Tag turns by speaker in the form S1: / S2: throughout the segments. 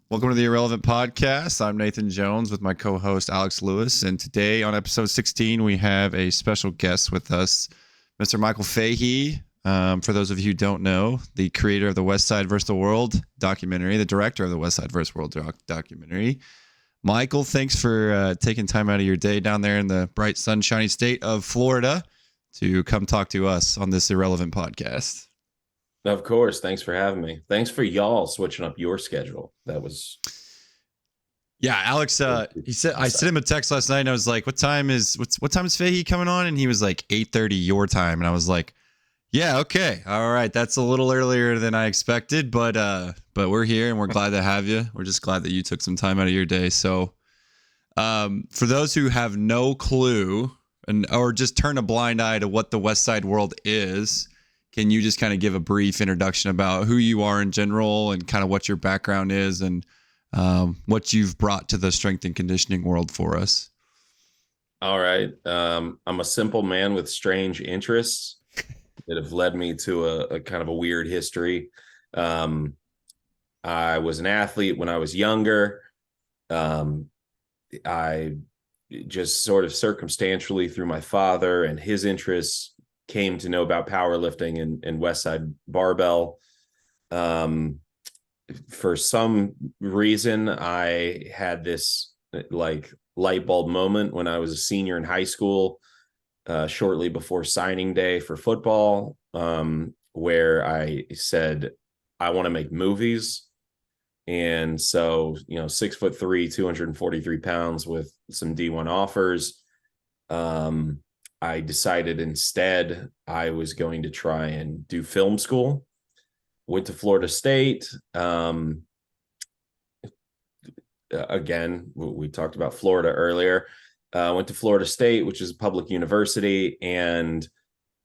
S1: Welcome to the Irrelevant Podcast. I'm Nathan Jones with my co-host Alex Lewis, and today on episode 16 we have a special guest with us, Mr. Michael Fahey. For those of you who don't know, the creator of the West Side vs. the World documentary, the director of the West Side vs. World documentary. Michael, thanks for taking time out of your day down there in the bright, sunshiny state of Florida to come talk to us on this Irrelevant Podcast.
S2: Of course. Thanks for having me. Thanks for y'all switching up your schedule. That was.
S1: Yeah, Alex, he said, I sent him a text last night and I was like, what time is Fahey coming on? And he was like 8:30 your time. And I was like, yeah, okay. All right. That's a little earlier than I expected, but we're here and we're glad to have you. We're just glad that you took some time out of your day. So for those who have no clue or just turn a blind eye to what the West Side World is, can you just kind of give a brief introduction about who you are in general and kind of what your background is and what you've brought to the strength and conditioning world for us?
S2: All right. I'm a simple man with strange interests that have led me to a kind of a weird history. I was an athlete when I was younger. I just sort of circumstantially through my father and his interests came to know about powerlifting and West Side barbell. For some reason, I had this like light bulb moment when I was a senior in high school, shortly before signing day for football, where I said, I want to make movies. And so, 6'3", 243 pounds with some D1 offers. I decided instead I was going to try and do film school. Went to Florida State. Again, we talked about Florida earlier. Went to Florida State, which is a public university, and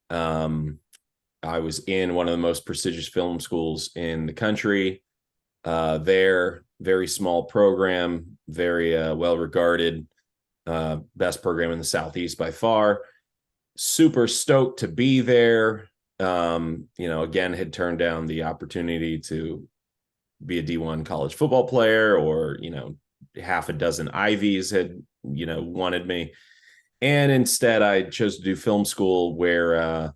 S2: I was in one of the most prestigious film schools in the country. There, very small program, very well regarded, best program in the Southeast by far. Super stoked to be there. Again, had turned down the opportunity to be a D1 college football player, or, half a dozen Ivies had, wanted me. And instead I chose to do film school, where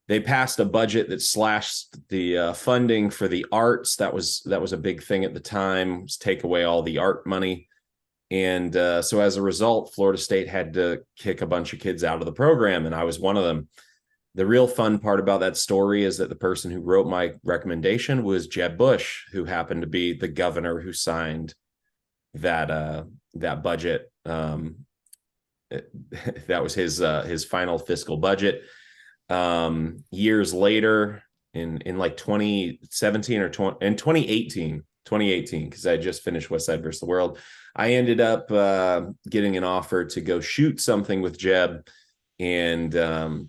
S2: they passed a budget that slashed the funding for the arts. That was a big thing at the time, was take away all the art money. And so as a result, Florida State had to kick a bunch of kids out of the program, and I was one of them. The real fun part about that story is that the person who wrote my recommendation was Jeb Bush, who happened to be the governor who signed that budget. That was his final fiscal budget. Years later, in like 2017 or 2018, because I just finished West Side vs. the World, I ended up getting an offer to go shoot something with Jeb. And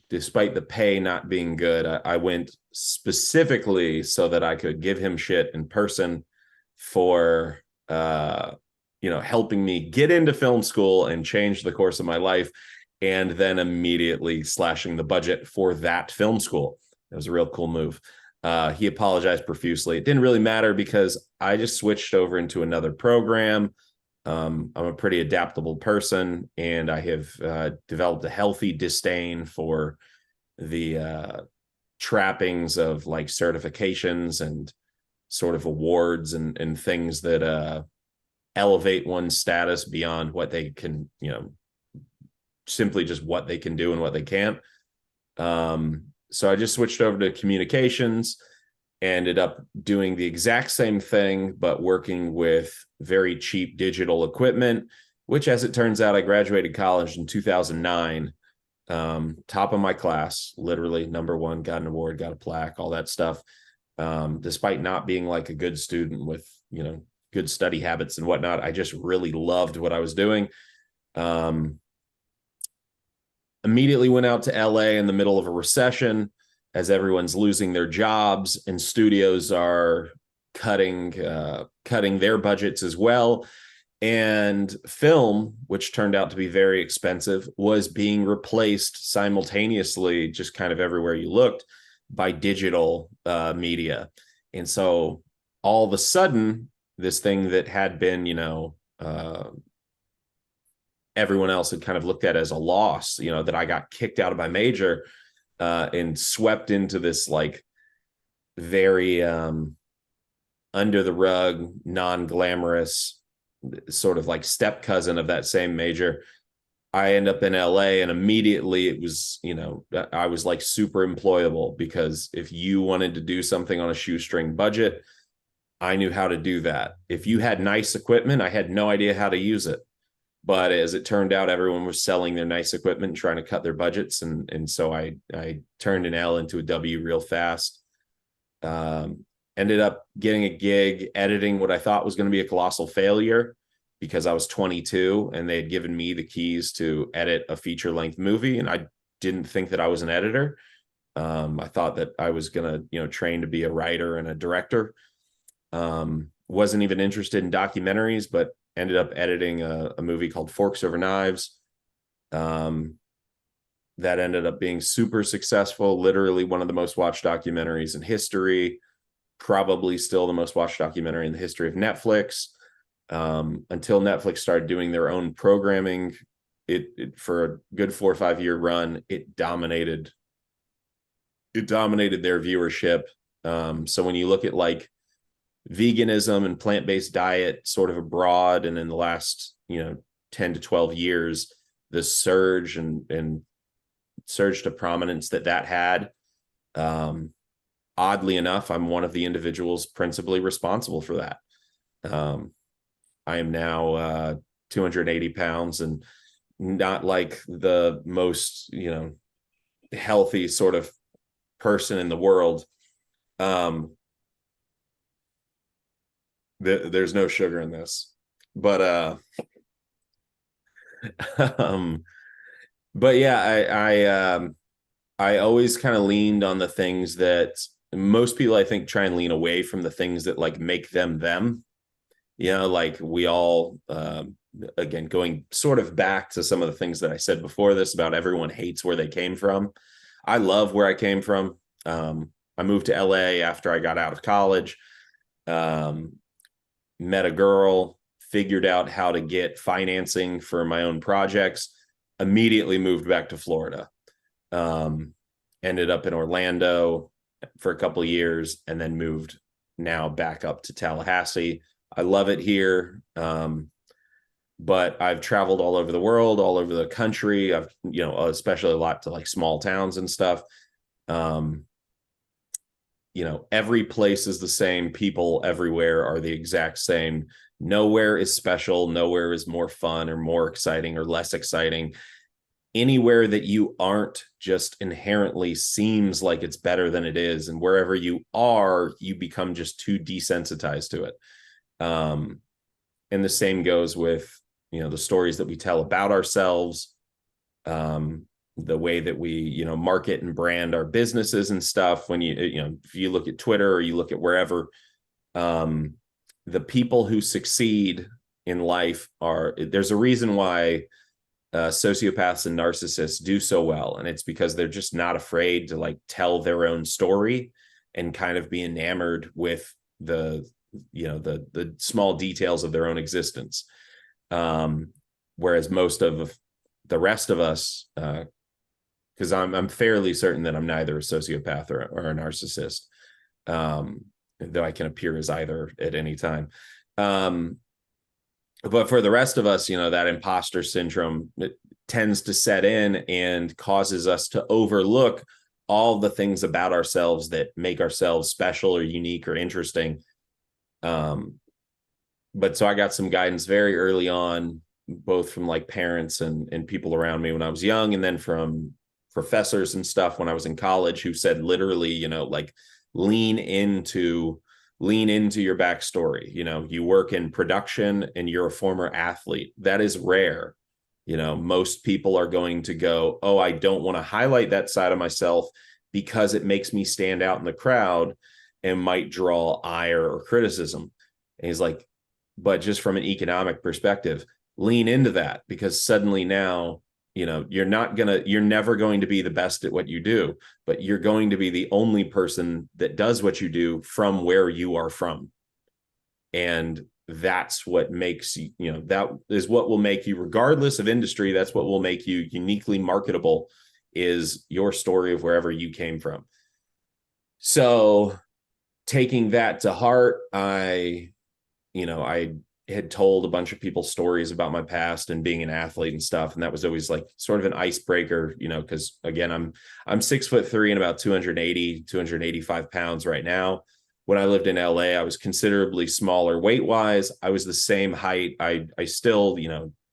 S2: despite the pay not being good, I went specifically so that I could give him shit in person for, helping me get into film school and change the course of my life, and then immediately slashing the budget for that film school. It was a real cool move. He apologized profusely. It didn't really matter because I just switched over into another program. I'm a pretty adaptable person, and I have developed a healthy disdain for the trappings of like certifications and sort of awards and things that elevate one's status beyond what they can, simply just what they can do and what they can't. So I just switched over to communications, ended up doing the exact same thing, but working with very cheap digital equipment, which, as it turns out, I graduated college in 2009, top of my class, literally number one, got an award, got a plaque, all that stuff. Despite not being like a good student with, good study habits and whatnot, I just really loved what I was doing. Immediately went out to LA in the middle of a recession, as everyone's losing their jobs and studios are cutting their budgets as well. And film, which turned out to be very expensive, was being replaced simultaneously, just kind of everywhere you looked, by digital media. And so all of a sudden, this thing that had been, everyone else had kind of looked at as a loss, that I got kicked out of my major, and swept into this like very under the rug, non-glamorous sort of like step cousin of that same major. I end up in LA, and immediately it was, I was like super employable, because if you wanted to do something on a shoestring budget, I knew how to do that. If you had nice equipment, I had no idea how to use it. But as it turned out, everyone was selling their nice equipment and trying to cut their budgets. And so I turned an L into a W real fast. Ended up getting a gig editing what I thought was going to be a colossal failure, because I was 22 and they had given me the keys to edit a feature-length movie. And I didn't think that I was an editor. I thought that I was going to, train to be a writer and a director. Wasn't even interested in documentaries, but ended up editing a movie called Forks Over Knives. That ended up being super successful, literally one of the most watched documentaries in history, probably still the most watched documentary in the history of Netflix. Until Netflix started doing their own programming, it for a good 4 or 5 year run, it dominated their viewership. So when you look at like veganism and plant-based diet sort of abroad, and in the last 10 to 12 years, the surge and surge to prominence that had, oddly enough, I'm one of the individuals principally responsible for that. I am now 280 pounds, and not like the most healthy sort of person in the world. There's no sugar in this, but but yeah, I always kind of leaned on the things that most people, I think, try and lean away from, the things that like make them. Like we all, again, going sort of back to some of the things that I said before this about everyone hates where they came from. I love where I came from. I moved to LA after I got out of college, met a girl, figured out how to get financing for my own projects, immediately moved back to Florida, ended up in Orlando for a couple of years, and then moved now back up to Tallahassee. I love it here. But I've traveled all over the world, all over the country. I've, especially a lot to like small towns and stuff. Every place is the same. People everywhere are the exact same. Nowhere is special. Nowhere is more fun or more exciting or less exciting. Anywhere that you aren't just inherently seems like it's better than it is. And wherever you are, you become just too desensitized to it. And the same goes with, the stories that we tell about ourselves, the way that we, market and brand our businesses and stuff. When if you look at Twitter or you look at wherever, the people who succeed in life there's a reason why sociopaths and narcissists do so well. And it's because they're just not afraid to like tell their own story and kind of be enamored with the small details of their own existence. Whereas most of the rest of us, because I'm fairly certain that I'm neither a sociopath or a narcissist, though I can appear as either at any time. But for the rest of us, that imposter syndrome, it tends to set in and causes us to overlook all the things about ourselves that make ourselves special or unique or interesting. But so I got some guidance very early on, both from like parents and people around me when I was young, and then from professors and stuff when I was in college, who said literally, like lean into your backstory. You work in production and you're a former athlete. That is rare. Most people are going to go, oh, I don't want to highlight that side of myself because it makes me stand out in the crowd and might draw ire or criticism. And he's like, but just from an economic perspective, lean into that, because suddenly now, you're never going to be the best at what you do, but you're going to be the only person that does what you do from where you are from. And that's what makes you, you know, that is what will make you, regardless of industry, that's what will make you uniquely marketable, is your story of wherever you came from. So taking that to heart, I had told a bunch of people stories about my past and being an athlete and stuff. And that was always like sort of an icebreaker, because again, I'm 6'3" and about 285 pounds right now. When I lived in LA, I was considerably smaller weight wise. I was the same height. I still,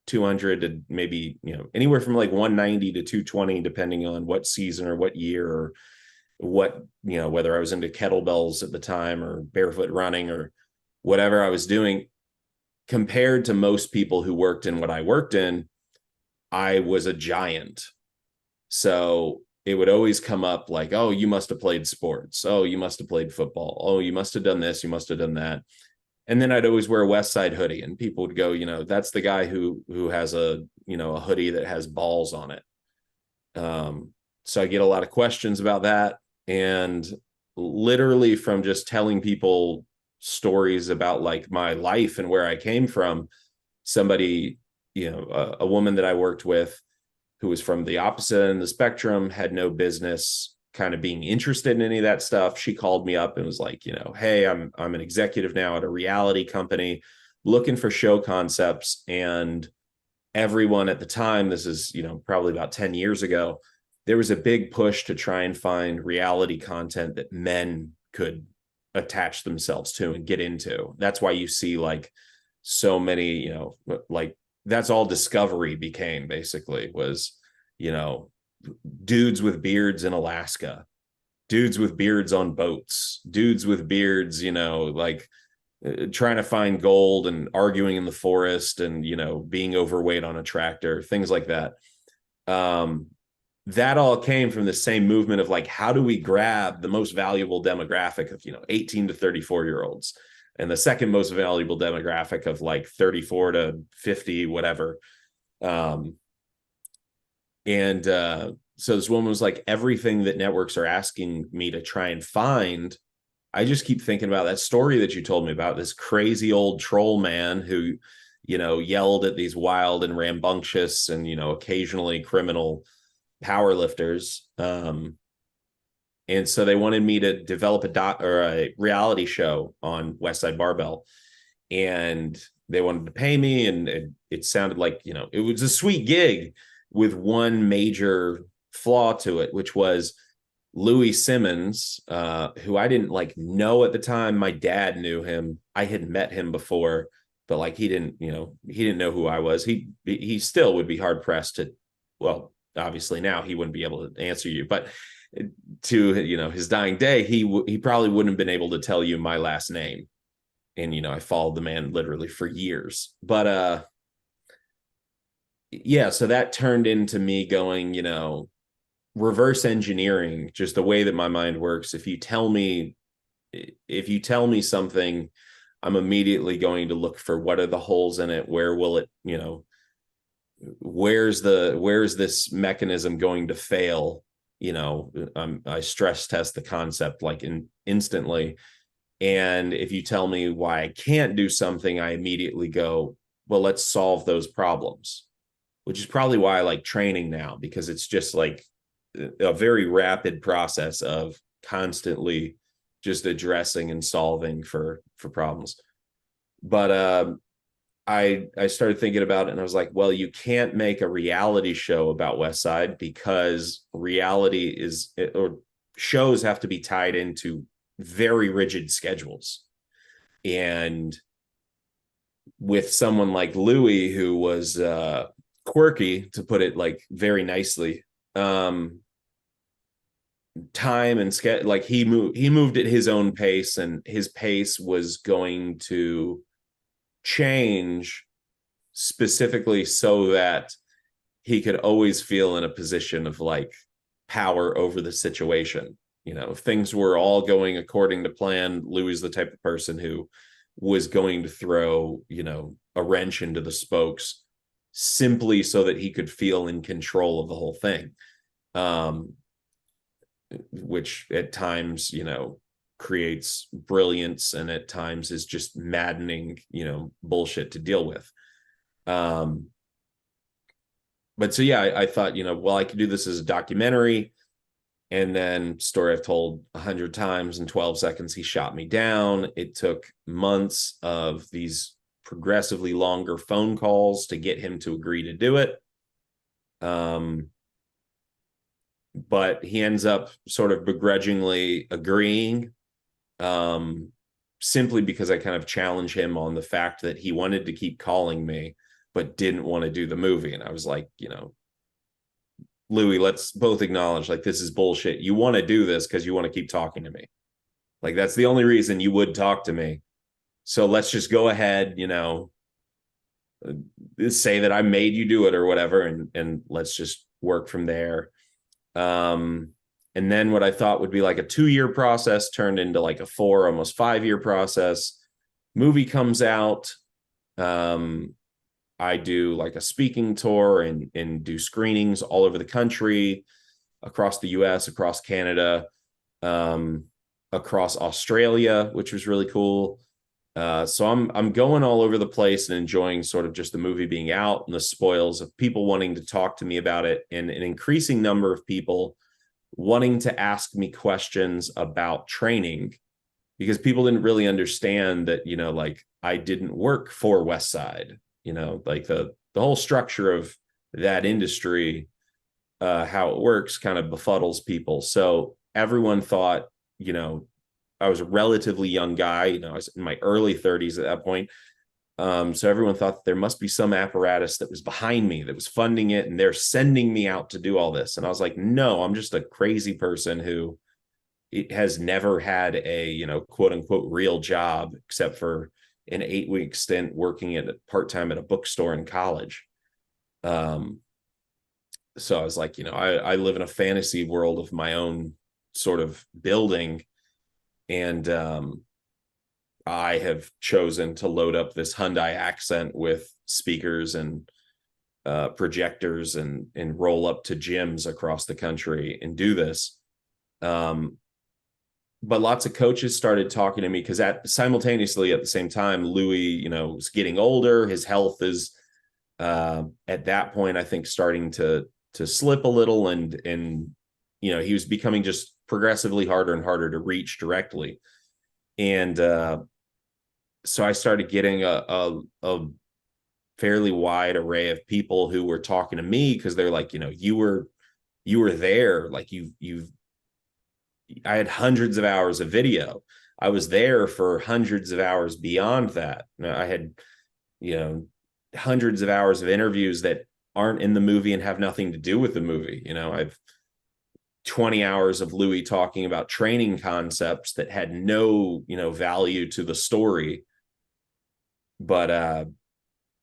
S2: 200 to maybe, anywhere from like 190 to 220, depending on what season or what year or what, whether I was into kettlebells at the time or barefoot running or whatever I was doing. Compared to most people who worked in what I worked in, I was a giant. So it would always come up like, oh, you must have played sports. Oh, you must have played football. Oh, you must have done this. You must have done that. And then I'd always wear a West Side hoodie, and people would go, that's the guy who has a hoodie that has balls on it. So I get a lot of questions about that. And literally from just telling people stories about like my life and where I came from, somebody, a woman that I worked with who was from the opposite end of the spectrum, had no business kind of being interested in any of that stuff. She called me up and was like, hey, I'm an executive now at a reality company looking for show concepts. And everyone at the time, this is, probably about 10 years ago, there was a big push to try and find reality content that men could attach themselves to and get into. That's why you see like so many, like that's all Discovery became, basically, was, dudes with beards in Alaska, dudes with beards on boats, dudes with beards, like trying to find gold and arguing in the forest and, being overweight on a tractor, things like that. That all came from the same movement of like, how do we grab the most valuable demographic of, 18 to 34-year-olds, and the second most valuable demographic of like 34 to 50, whatever. So this woman was like, everything that networks are asking me to try and find, I just keep thinking about that story that you told me about, this crazy old troll man who, yelled at these wild and rambunctious and, occasionally criminal powerlifters. And so they wanted me to develop a reality show on West Side Barbell, and they wanted to pay me. And it sounded like, it was a sweet gig with one major flaw to it, which was Louis Simmons, who I didn't like know at the time. My dad knew him. I had met him before, but like he didn't know who I was. He still would be hard pressed to, well, obviously now he wouldn't be able to answer you, but to his dying day, he probably wouldn't have been able to tell you my last name. And I followed the man literally for years. But yeah, so that turned into me going, reverse engineering, just the way that my mind works. If you tell me something, I'm immediately going to look for what are the holes in it, where will it, where's this mechanism going to fail. I stress test the concept like instantly. And if you tell me why I can't do something, I immediately go, well, let's solve those problems, which is probably why I like training now, because it's just like a very rapid process of constantly just addressing and solving for problems. But I started thinking about it, and I was like, well, you can't make a reality show about West Side, because or shows have to be tied into very rigid schedules. And with someone like Louis, who was quirky, to put it like very nicely, time and schedule, like he moved at his own pace, and his pace was going to change specifically so that he could always feel in a position of like power over the situation. If things were all going according to plan, Louis is the type of person who was going to throw, a wrench into the spokes simply so that he could feel in control of the whole thing. Which at times, creates brilliance and at times is just maddening, bullshit to deal with. But so yeah, I thought, well, I could do this as a documentary. And then story I've told 100 times, in 12 seconds, he shot me down. It took months of these progressively longer phone calls to get him to agree to do it. But he ends up sort of begrudgingly agreeing, simply because I kind of challenge him on the fact that he wanted to keep calling me, but didn't want to do the movie. And I was like, Louis, let's both acknowledge, like, this is bullshit. You want to do this because you want to keep talking to me. Like, that's the only reason you would talk to me. So let's just go ahead, say that I made you do it or whatever, and let's just work from there. And then what I thought would be like a 2-year process turned into like a 4, almost 5-year process. Movie comes out. I do like a speaking tour and do screenings all over the country, across the US, across Canada, across Australia, which was really cool. So I'm going all over the place and enjoying sort of just the movie being out and the spoils of people wanting to talk to me about it, and an increasing number of people wanting to ask me questions about training, because people didn't really understand that, like, I didn't work for West Side, like the whole structure of that industry, how it works kind of befuddles people. So everyone thought, I was a relatively young guy, I was in my early 30s at that point. So everyone thought that there must be some apparatus that was behind me that was funding it, and they're sending me out to do all this. And I was like, no, I'm just a crazy person who has never had a, quote unquote, real job, except for an 8-week stint working at part-time at a bookstore in college. So I was like, I live in a fantasy world of my own sort of building. And I have chosen to load up this Hyundai Accent with speakers and projectors and roll up to gyms across the country and do this. But lots of coaches started talking to me, because simultaneously at the same time, Louis, was getting older. His health is at that point, I think, starting to slip a little, and he was becoming just progressively harder and harder to reach directly. And so I started getting a fairly wide array of people who were talking to me, because they're like, you were there, like I had hundreds of hours of video. I was there for hundreds of hours beyond that. I had, hundreds of hours of interviews that aren't in the movie and have nothing to do with the movie. I've 20 hours of Louis talking about training concepts that had no, value to the story. But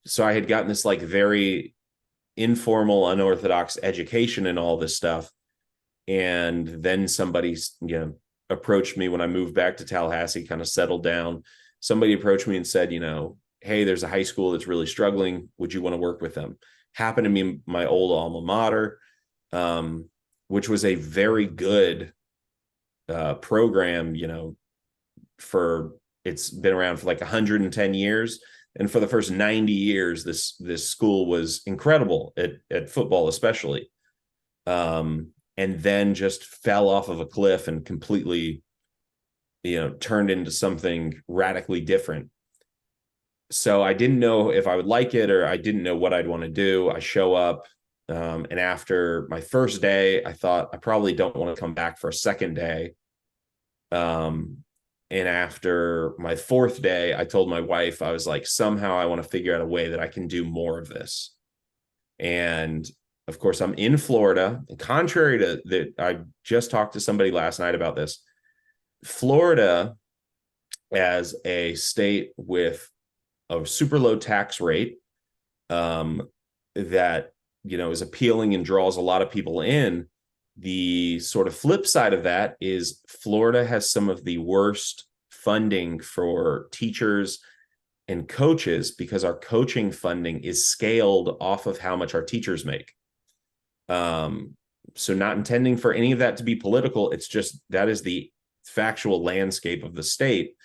S2: so I had gotten this like very informal, unorthodox education and all this stuff. And then somebody, approached me when I moved back to Tallahassee, kind of settled down. Somebody approached me and said, hey, there's a high school that's really struggling. Would you want to work with them? Happened to be my old alma mater, which was a very good program, it's been around for like 110 years. And for the first 90 years, this school was incredible at football, especially. And then just fell off of a cliff and completely, turned into something radically different. So I didn't know if I would like it, or I didn't know what I'd want to do. I show up, and after my first day, I thought I probably don't want to come back for a second day. And after my 4th day, I told my wife, I was like, somehow I want to figure out a way that I can do more of this. And of course, I'm in Florida. And contrary to that, I just talked to somebody last night about this. Florida, as a state with a super low tax rate, that, is appealing and draws a lot of people in. The sort of flip side of that is Florida has some of the worst funding for teachers and coaches, because our coaching funding is scaled off of how much our teachers make. So not intending for any of that to be political. It's just, that is the factual landscape of the state.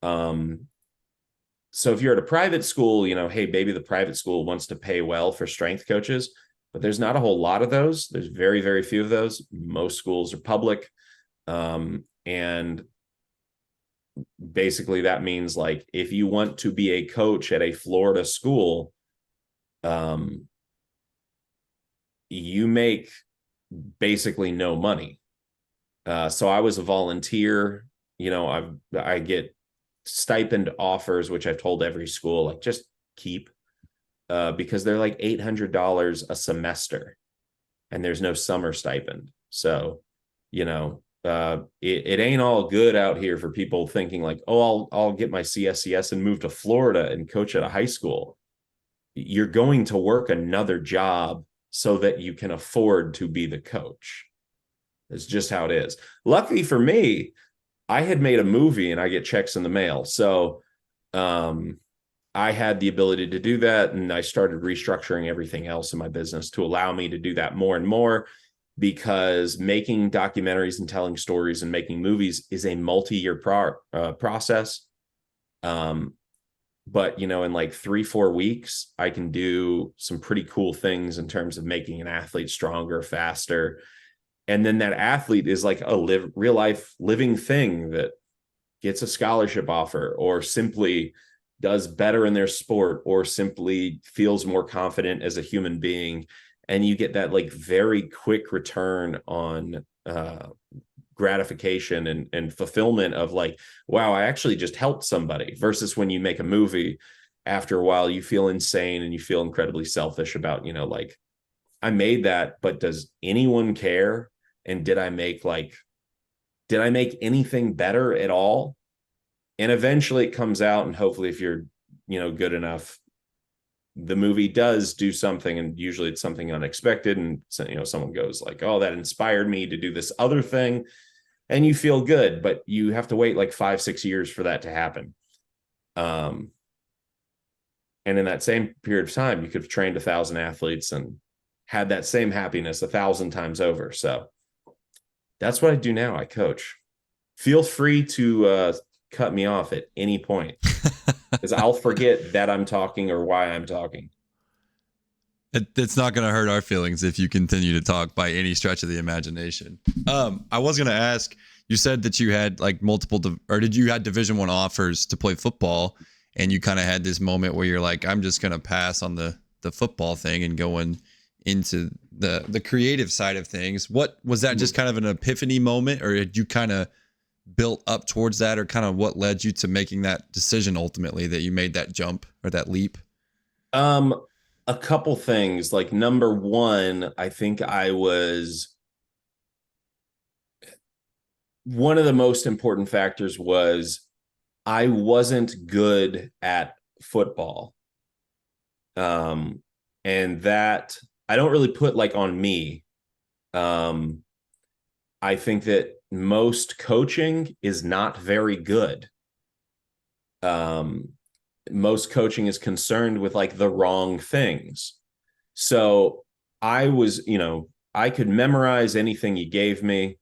S2: So if you're at a private school, hey, maybe the private school wants to pay well for strength coaches, but there's not a whole lot of those. There's very, very few of those. Most schools are public. And basically that means like, if you want to be a coach at a Florida school, you make basically no money. So I was a volunteer, I get stipend offers, which I've told every school, like, just keep, because they're like $800 a semester and there's no summer stipend. So, it ain't all good out here for people thinking like, oh, I'll get my CSCS and move to Florida and coach at a high school. You're going to work another job so that you can afford to be the coach. It's just how it is. Luckily for me, I had made a movie and I get checks in the mail. So I had the ability to do that. And I started restructuring everything else in my business to allow me to do that more and more, because making documentaries and telling stories and making movies is a multi-year process. But, in like 3-4 weeks, I can do some pretty cool things in terms of making an athlete stronger, faster. And then that athlete is like a real life living thing that gets a scholarship offer, or simply does better in their sport, or simply feels more confident as a human being. And you get that like very quick return on gratification and fulfillment of like, wow, I actually just helped somebody, versus when you make a movie, after a while you feel insane and you feel incredibly selfish about, like, I made that, but does anyone care? And did I make anything better at all? And eventually it comes out, and hopefully if you're, good enough, the movie does do something, and usually it's something unexpected. And someone goes like, oh, that inspired me to do this other thing. And you feel good, but you have to wait like 5-6 years for that to happen. And in that same period of time, you could have trained 1,000 athletes and had that same happiness 1,000 times over. So that's what I do now. I coach. Feel free to cut me off at any point, because I'll forget that I'm talking or why I'm talking.
S1: It's not going to hurt our feelings if you continue to talk by any stretch of the imagination. I was going to ask, you said that you had like did you had Division I offers to play football, and you kind of had this moment where you're like, I'm just going to pass on the football thing and going into the creative side of things. What was that? Just kind of an epiphany moment, or did you kind of built up towards that, or kind of what led you to making that decision ultimately that you made that jump or that leap?
S2: A couple things. Like, number one, I think one of the most important factors was I wasn't good at football. And that I don't really put like on me. I think that most coaching is not very good. Most coaching is concerned with like the wrong things. So I was, I could memorize anything you gave me.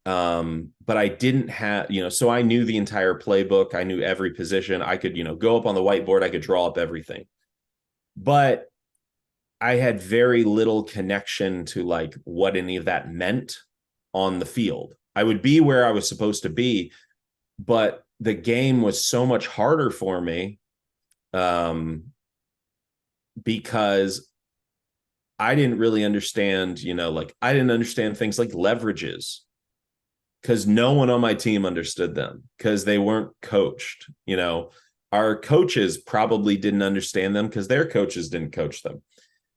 S2: But I didn't have, so I knew the entire playbook. I knew every position. I could, go up on the whiteboard. I could draw up everything. But I had very little connection to like what any of that meant on the field. I would be where I was supposed to be, but the game was so much harder for me because I didn't really understand, I didn't understand things like leverages, because no one on my team understood them, because they weren't coached. Our coaches probably didn't understand them because their coaches didn't coach them.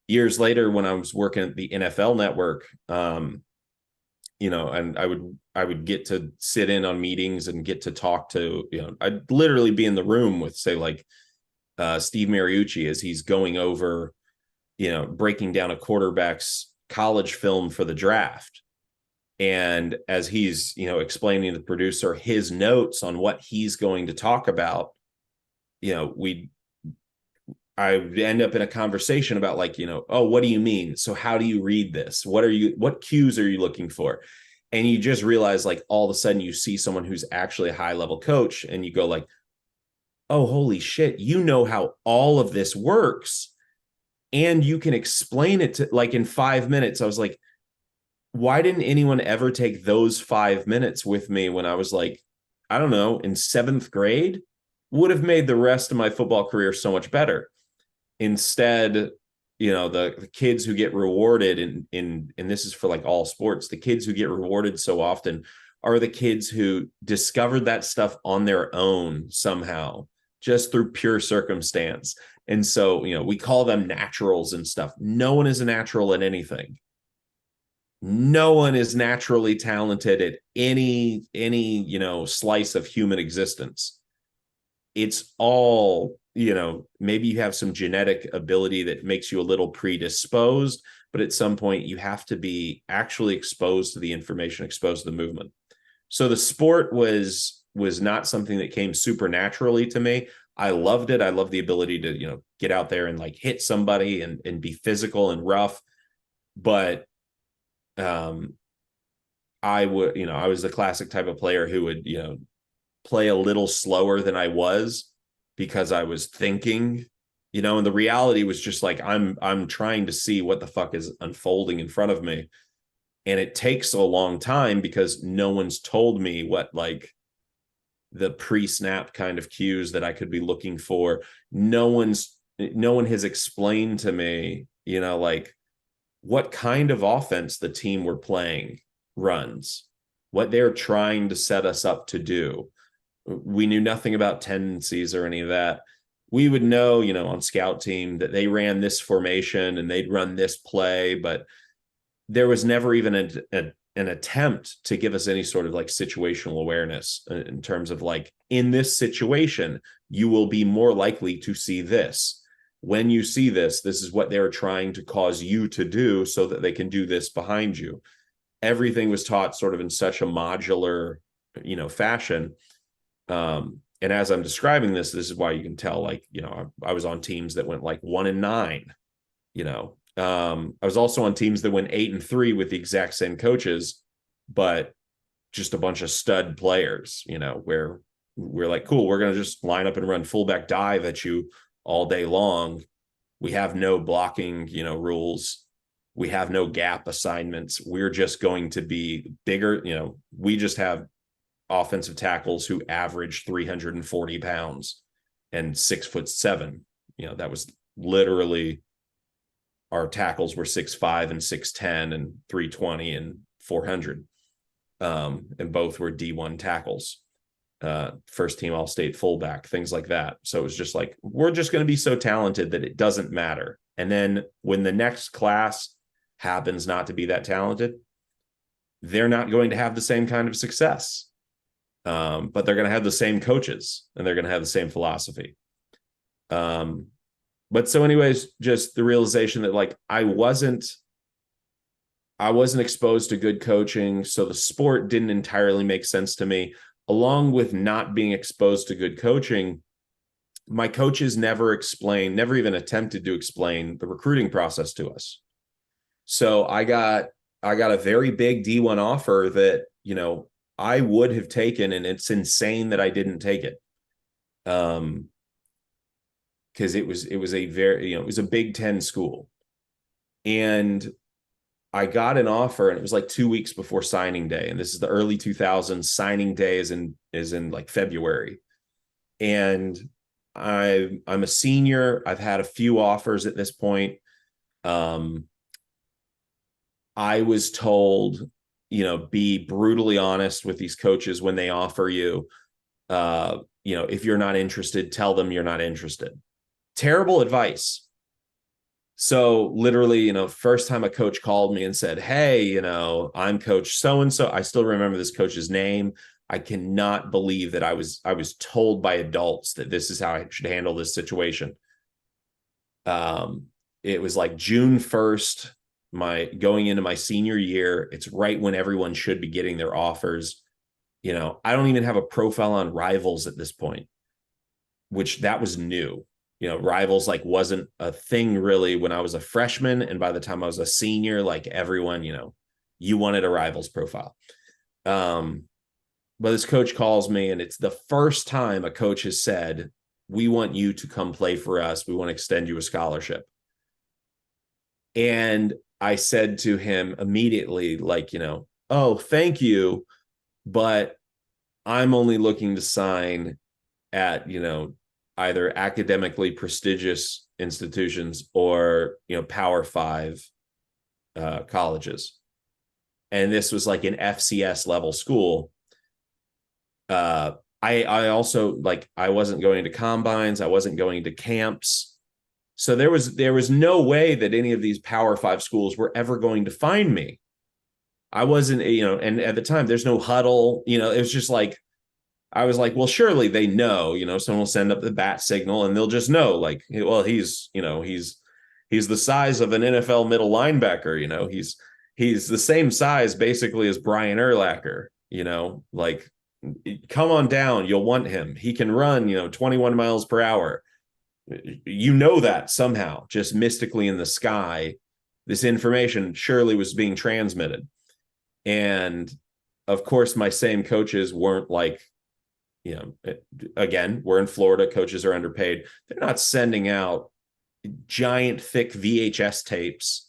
S2: Years later, when I was working at the NFL Network, and I would get to sit in on meetings and get to talk to, I'd literally be in the room with, say, like Steve Mariucci as he's going over, breaking down a quarterback's college film for the draft. And as he's, explaining to the producer his notes on what he's going to talk about, I end up in a conversation about like, oh, what do you mean? So how do you read this? What cues are you looking for? And you just realize like all of a sudden you see someone who's actually a high level coach and you go like, oh, holy shit, you know how all of this works. And you can explain it to like in 5 minutes. I was like, why didn't anyone ever take those 5 minutes with me when I was like, I don't know, in seventh grade? Would have made the rest of my football career so much better. Instead, the kids who get rewarded and this is for like all sports, the kids who get rewarded so often are the kids who discovered that stuff on their own somehow, just through pure circumstance. And so, we call them naturals and stuff. No one is a natural at anything. No one is naturally talented at any slice of human existence. It's all, maybe you have some genetic ability that makes you a little predisposed, but at some point you have to be actually exposed to the information, exposed to the movement. So the sport was not something that came supernaturally to me. I loved it. I loved the ability to, get out there and like hit somebody and be physical and rough. But I was the classic type of player who would, play a little slower than I was because I was thinking, and the reality was just like, I'm trying to see what the fuck is unfolding in front of me. And it takes a long time because no one's told me what like the pre-snap kind of cues that I could be looking for. No one has explained to me, like what kind of offense the team we're playing runs, what they're trying to set us up to do. We knew nothing about tendencies or any of that. We would know, on scout team that they ran this formation and they'd run this play, but there was never even an attempt to give us any sort of like situational awareness in terms of like, in this situation, you will be more likely to see this. When you see this, this is what they're trying to cause you to do so that they can do this behind you. Everything was taught sort of in such a modular, fashion. And as I'm describing this is why you can tell, like, I was on teams that went like 1-9, I was also on teams that went 8-3 with the exact same coaches, but just a bunch of stud players, where we're like, cool, we're going to just line up and run fullback dive at you all day long. We have no blocking, rules. We have no gap assignments. We're just going to be bigger. We just have offensive tackles who average 340 pounds and 6'7". That was literally, our tackles were 6'5" and 6'10" and 320 and 400. And both were D1 tackles, first team All-State fullback, things like that. So it was just like, we're just going to be so talented that it doesn't matter. And then when the next class happens not to be that talented, they're not going to have the same kind of success. But they're going to have the same coaches and they're going to have the same philosophy. But so anyways, just the realization that like, I wasn't exposed to good coaching. So the sport didn't entirely make sense to me. Along with not being exposed to good coaching, my coaches never even attempted to explain the recruiting process to us. So I got a very big D1 offer that, I would have taken, and it's insane that I didn't take it. Because it was a very, it was a Big Ten school. And I got an offer, and it was like 2 weeks before signing day. And this is the early 2000s. Signing day is in like February. And I'm a senior. I've had a few offers at this point. I was told, be brutally honest with these coaches when they offer you. If you're not interested, tell them you're not interested. Terrible advice. So literally, first time a coach called me and said, hey, I'm coach so-and-so. I still remember this coach's name. I cannot believe that I was told by adults that this is how I should handle this situation. It was like June 1st, going into my senior year. It's right when everyone should be getting their offers. I don't even have a profile on Rivals at this point, which that was new. Rivals like wasn't a thing really when I was a freshman. And by the time I was a senior, like everyone, you wanted a Rivals profile. Um, but this coach calls me, and it's the first time a coach has said, "We want you to come play for us. We want to extend you a scholarship." And I said to him immediately, like, "Oh, thank you, but I'm only looking to sign at, either academically prestigious institutions or, Power Five colleges." And this was like an FCS level school. I also, like, I wasn't going to combines, I wasn't going to camps. So there was no way that any of these Power Five schools were ever going to find me. I wasn't, and at the time there's no huddle, it was just like, I was like, well, surely they know, someone will send up the bat signal and they'll just know, like, well, he's the size of an NFL middle linebacker, he's the same size basically as Brian Urlacher, like, come on down, you'll want him. He can run, 21 miles per hour. That somehow, just mystically in the sky, this information surely was being transmitted. And of course, my same coaches weren't like, again, we're in Florida, coaches are underpaid. They're not sending out giant, thick VHS tapes,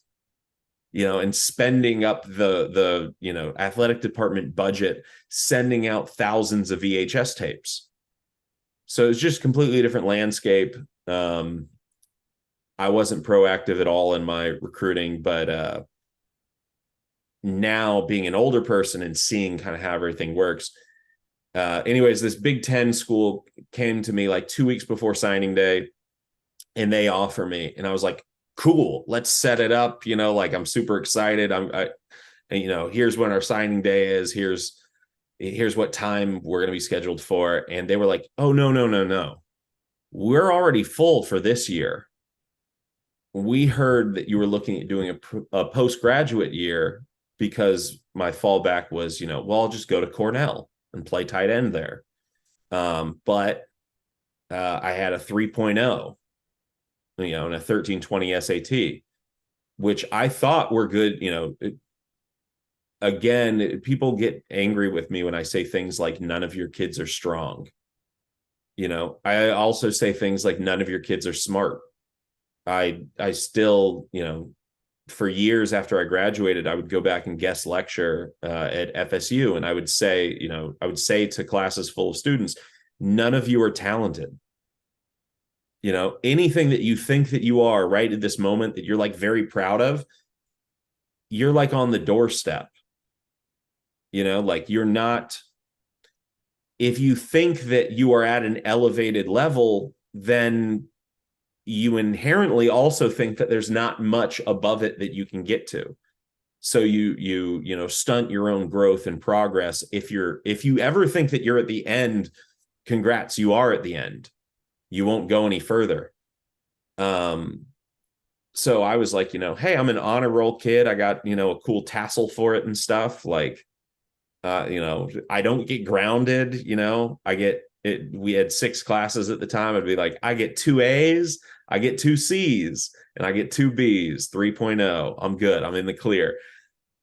S2: and spending up the athletic department budget, sending out thousands of VHS tapes. So it's just completely different landscape. I wasn't proactive at all in my recruiting, but now being an older person and seeing kind of how everything works. Anyways, this Big Ten school came to me like 2 weeks before signing day, and they offer me, and I was like, cool, let's set it up. Like, I'm super excited. Here's when our signing day is. Here's what time we're going to be scheduled for. And they were like, oh, no. We're already full for this year. We heard that you were looking at doing a postgraduate year, because my fallback was, well, I'll just go to Cornell and play tight end there. But I had a 3.0, and a 1320 SAT, which I thought were good. Again, people get angry with me when I say things like, none of your kids are strong. I also say things like, none of your kids are smart. I still, for years after I graduated, I would go back and guest lecture at FSU, and I would say to classes full of students, none of you are talented. Anything that you think that you are right at this moment that you're like very proud of, you're like on the doorstep. Like, you're not, if you think that you are at an elevated level, then you inherently also think that there's not much above it that you can get to. So you stunt your own growth and progress. If you ever think that you're at the end, congrats, you are at the end. You won't go any further. So I was like, hey, I'm an honor roll kid. I got, a cool tassel for it and stuff. Like, I don't get grounded, I get it. We had 6 classes at the time. I'd be like, I get 2 A's, I get 2 C's, and I get 2 B's, 3.0. I'm good. I'm in the clear.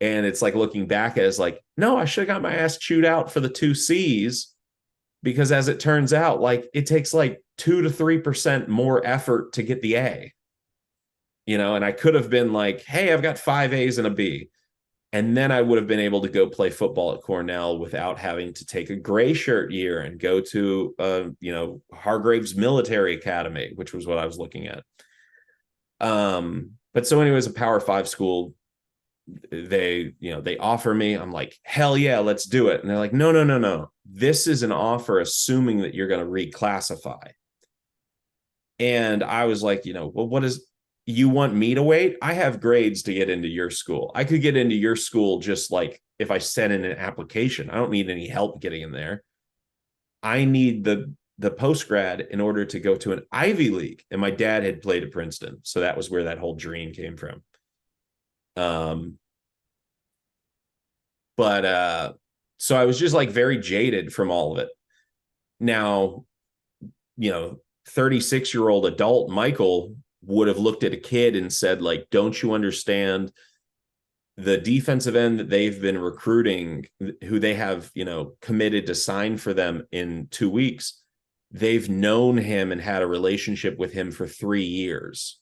S2: And it's like, looking back as like, no, I should have got my ass chewed out for the 2 C's, because as it turns out, like, it takes like 2 to 3% more effort to get the A, and I could have been like, hey, I've got 5 A's and a B. And then I would have been able to go play football at Cornell without having to take a gray shirt year and go to, Hargraves Military Academy, which was what I was looking at. But so anyways, a Power 5 school, they offer me. I'm like, hell yeah, let's do it. And they're like, no. This is an offer assuming that you're going to reclassify. And I was like, well, what is, you want me to wait? I have grades to get into your school. I could get into your school just like if I sent in an application. I don't need any help getting in there. I need the post grad in order to go to an Ivy League. And my dad had played at Princeton, so that was where that whole dream came from. But so I was just like very jaded from all of it. Now, 36-year-old adult Michael would have looked at a kid and said, like, don't you understand the defensive end that they've been recruiting, who they have, committed to sign for them in 2 weeks, they've known him and had a relationship with him for 3 years.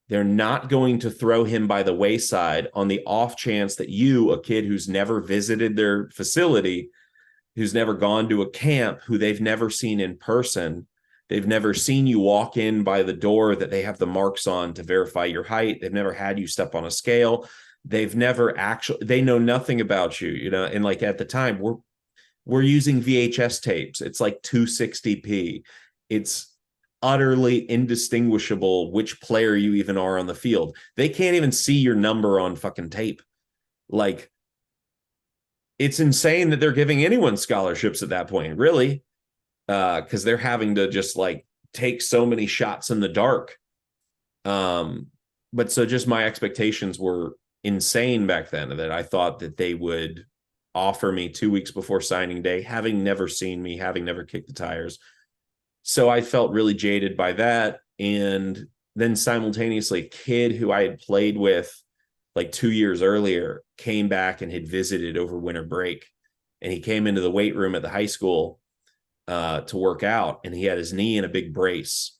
S2: They're not going to throw him by the wayside on the off chance that you, a kid who's never visited their facility, who's never gone to a camp, who they've never seen in person, they've never seen you walk in by the door that they have the marks on to verify your height, they've never had you step on a scale, they've never actually, they know nothing about you, and like at the time we're using VHS tapes. It's like 260p. It's utterly indistinguishable which player you even are on the field. They can't even see your number on fucking tape. Like, it's insane that they're giving anyone scholarships at that point, really, because they're having to just like take so many shots in the dark. But so just my expectations were insane back then, that I thought that they would offer me 2 weeks before signing day, having never seen me, having never kicked the tires. So I felt really jaded by that. And then simultaneously, a kid who I had played with like 2 years earlier came back and had visited over winter break. And he came into the weight room at the high school to work out, and he had his knee in a big brace.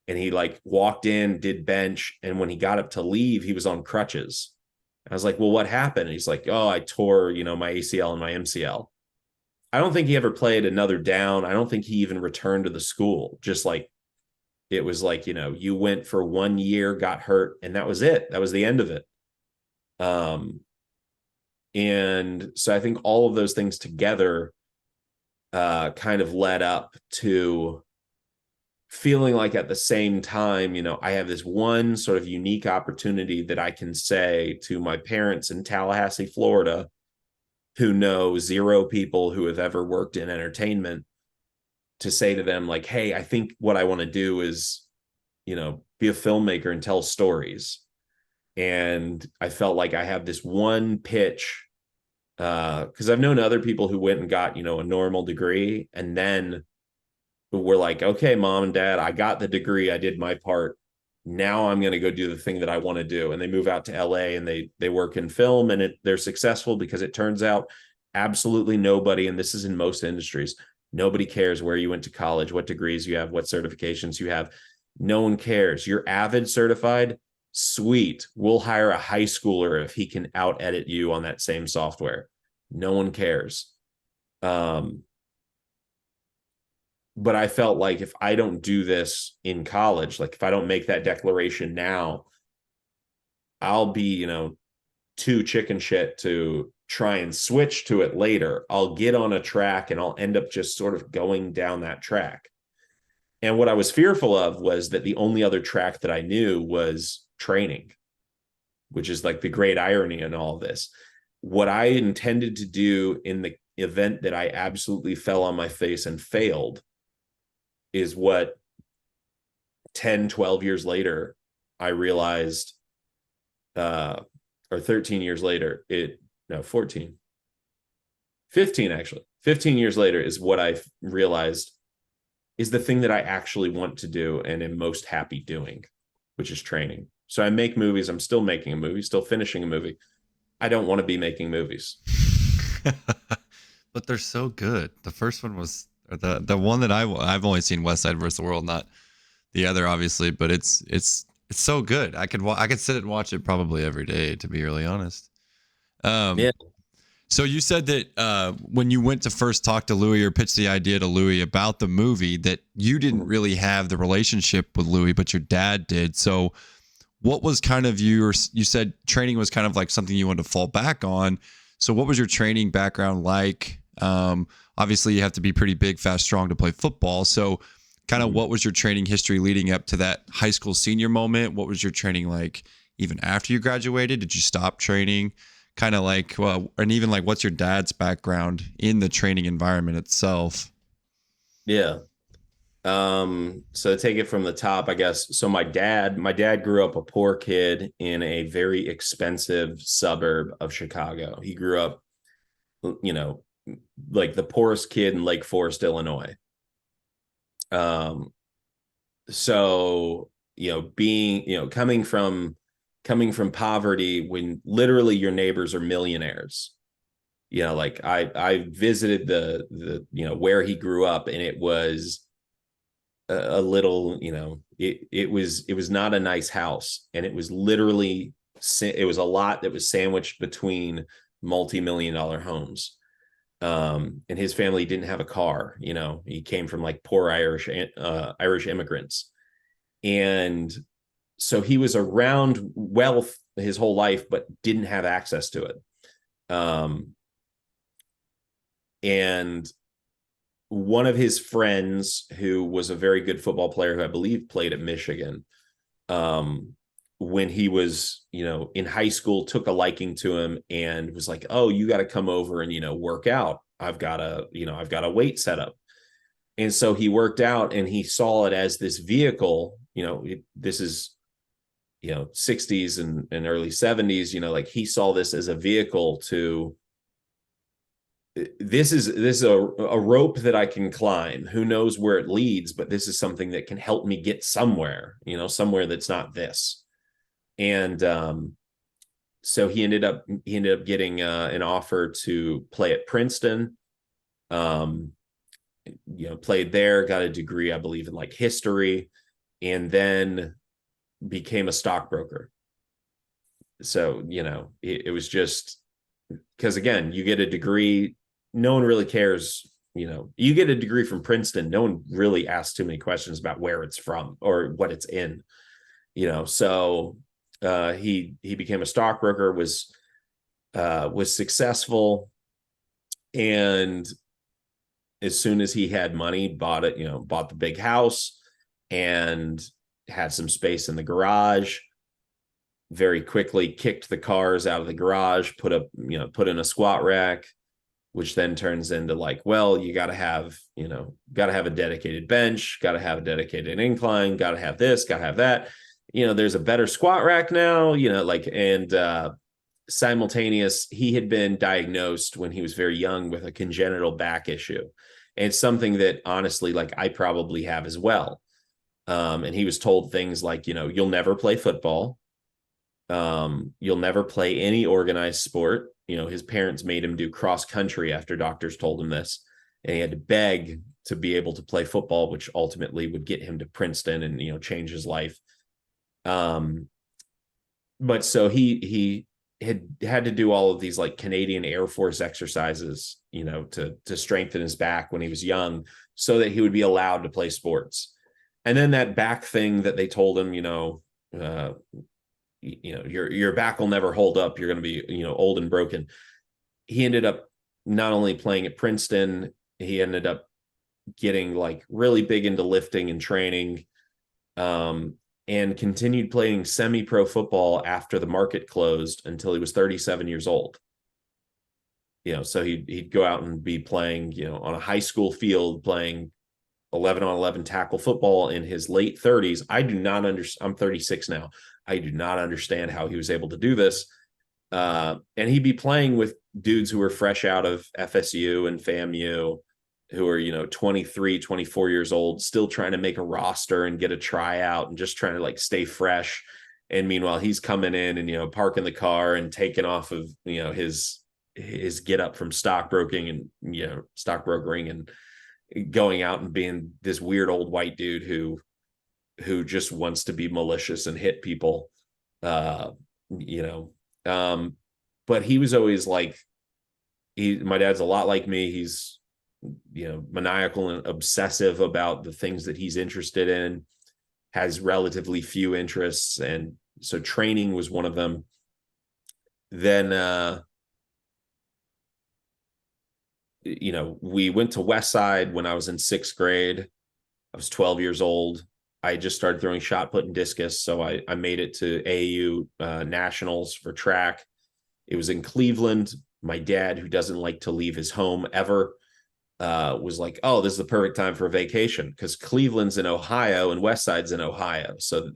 S2: And he like walked in, did bench. And when he got up to leave, he was on crutches. I was like, well, what happened? And he's like, oh, I tore, my ACL and my MCL. I don't think he ever played another down. I don't think he even returned to the school. Just like, it was like, you went for 1 year, got hurt, and that was it. That was the end of it. And so I think all of those things together kind of led up to feeling like at the same time, I have this one sort of unique opportunity that I can say to my parents in Tallahassee, Florida, who know zero people who have ever worked in entertainment, to say to them like, hey, I think what I want to do is, be a filmmaker and tell stories. And I felt like I have this one pitch, because I've known other people who went and got, a normal degree, and then we're like, okay, mom and dad, I got the degree, I did my part. Now I'm going to go do the thing that I want to do. And they move out to LA and they work in film, and they're successful, because it turns out absolutely nobody, and this is in most industries, nobody cares where you went to college, what degrees you have, what certifications you have. No one cares. You're Avid certified. Sweet. We'll hire a high schooler if he can out edit you on that same software. No one cares. But I felt like if I don't do this in college, like if I don't make that declaration now, I'll be, too chicken shit to try and switch to it later. I'll get on a track and I'll end up just sort of going down that track. And what I was fearful of was that the only other track that I knew was training, which is like the great irony in all of this. What I intended to do in the event that I absolutely fell on my face and failed is what 10, 12 years later, I realized, or 13 years later, 14, 15, actually, 15 years later is what I realized is the thing that I actually want to do and am most happy doing, which is training. So I make movies. I'm still making a movie, still finishing a movie. I don't want to be making movies.
S1: But they're so good. The first one was the one that I've only seen, West Side versus the World, not the other, obviously, but it's so good. I could sit and watch it probably every day, to be really honest.
S2: Yeah.
S1: So you said that when you went to first talk to Louis or pitch the idea to Louis about the movie, that you didn't really have the relationship with Louis, but your dad did. So what was kind of you said training was kind of like something you wanted to fall back on. So what was your training background like? Obviously you have to be pretty big, fast, strong to play football. So kind of what was your training history leading up to that high school senior moment? What was your training like even after you graduated? Did you stop training? Kind of like, well, and even like, what's your dad's background in the training environment itself?
S2: Yeah. So take it from the top, I guess. So my dad grew up a poor kid in a very expensive suburb of Chicago. He grew up, like the poorest kid in Lake Forest, Illinois. So, being, coming from coming from poverty when literally your neighbors are millionaires. You know, like I visited the where he grew up, and it was a little, it was not a nice house, and it was literally, it was a lot that was sandwiched between multi-million dollar homes. And his family didn't have a car. He came from like poor Irish immigrants, and so he was around wealth his whole life, but didn't have access to it. And one of his friends, who was a very good football player, who I believe played at Michigan, when he was, in high school, took a liking to him and was like, "Oh, you got to come over and, work out. I've got a weight set up." And so he worked out, and he saw it as this vehicle. This is, 60s and early 70s, like he saw this as a vehicle to, this is a rope that I can climb. Who knows where it leads, but this is something that can help me get somewhere, somewhere that's not this. And so he ended up getting an offer to play at Princeton. Played there, got a degree, I believe, in like history, and then became a stockbroker. So, it was just because, again, you get a degree, no one really cares. You get a degree from Princeton, no one really asks too many questions about where it's from or what it's in. So he became a stockbroker, was successful, and as soon as he had money, bought the big house and had some space in the garage. Very quickly kicked the cars out of the garage, put in a squat rack, which then turns into like, well, you got to have a dedicated bench, got to have a dedicated incline, got to have this, got to have that. There's a better squat rack now, and simultaneous, he had been diagnosed when he was very young with a congenital back issue. And it's something that, honestly, like, I probably have as well. And he was told things like, you'll never play football. You'll never play any organized sport. His parents made him do cross country after doctors told him this, and he had to beg to be able to play football, which ultimately would get him to Princeton and, change his life. But so he had to do all of these like Canadian Air Force exercises, to strengthen his back when he was young, so that he would be allowed to play sports. And then that back thing that they told him, your back will never hold up. You're going to be, old and broken. He ended up not only playing at Princeton, he ended up getting like really big into lifting and training, and continued playing semi-pro football after the market closed until he was 37 years old. So he'd go out and be playing, on a high school field, playing 11 on 11 tackle football in his late 30s. I do not understand. I'm 36 now. I do not understand how he was able to do this. And he'd be playing with dudes who were fresh out of FSU and FAMU, who are, 23, 24 years old, still trying to make a roster and get a tryout and just trying to like stay fresh. And meanwhile, he's coming in and, parking the car and taking off of, his get up from stockbrokering and going out and being this weird old white dude who just wants to be malicious and hit people. But he was always like, my dad's a lot like me. He's, maniacal and obsessive about the things that he's interested in, has relatively few interests. And so training was one of them. Then, we went to West Side when I was in 6th grade. I was 12 years old. I just started throwing shot put and discus. So I made it to AAU nationals for track. It was in Cleveland. My dad, who doesn't like to leave his home ever, was like, "Oh, this is the perfect time for a vacation," because Cleveland's in Ohio and West Side's in Ohio. So,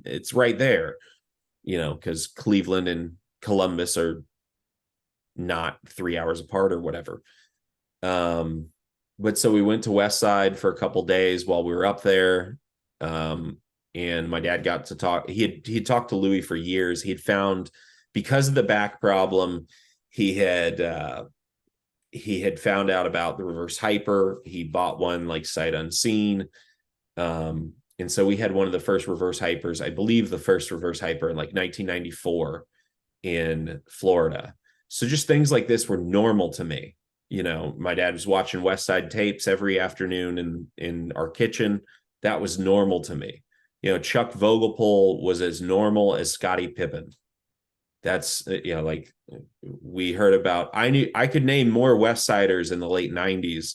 S2: it's right there, because Cleveland and Columbus are not 3 hours apart or whatever. But so we went to West Side for a couple days while we were up there. And my dad got to talk. He'd talked to Louis for years. He'd found, because of the back problem, he had found out about the reverse hyper. He bought one like sight unseen. And so we had one of the first reverse hypers, I believe the first reverse hyper in like 1994 in Florida. So just things like this were normal to me. You know, my dad was watching West Side tapes every afternoon in our kitchen. That was normal to me. You know, Chuck Vogelpohl was as normal as Scottie Pippen. That's, you know, like we heard about, I could name more West Siders in the late 90s.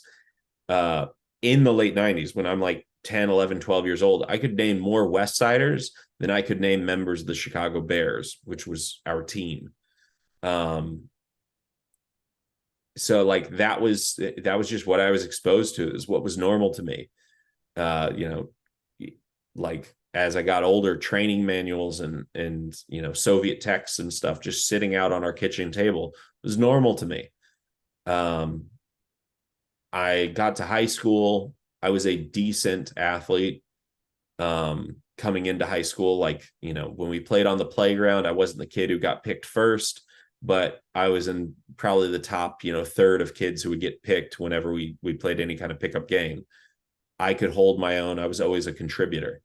S2: In the late 90s, when I'm like 10, 11, 12 years old, I could name more West Siders than I could name members of the Chicago Bears, which was our team. So like that was just what I was exposed to, is what was normal to me. You know, like as I got older, training manuals and you know, Soviet texts and stuff just sitting out on our kitchen table was normal to me. I got to high school. I was a decent athlete. Coming into high school, like, you know, when we played on the playground, I wasn't the kid who got picked first, but I was in probably the top, you know, third of kids who would get picked whenever we played any kind of pickup game. I could hold my own. I was always a contributor.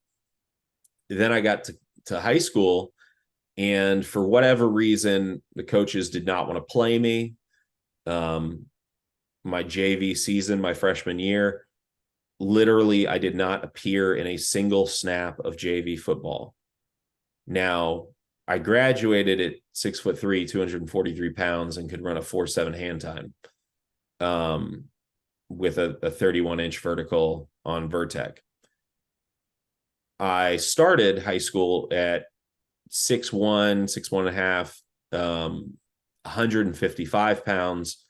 S2: Then I got to high school, and for whatever reason, the coaches did not want to play me. My JV season, my freshman year, literally, I did not appear in a single snap of JV football. Now, I graduated at 6'3", 243 pounds, and could run a 4.7 hand time, with a 31-inch vertical on Vertec. I started high school at 6'1", 6'1.5", 155 pounds,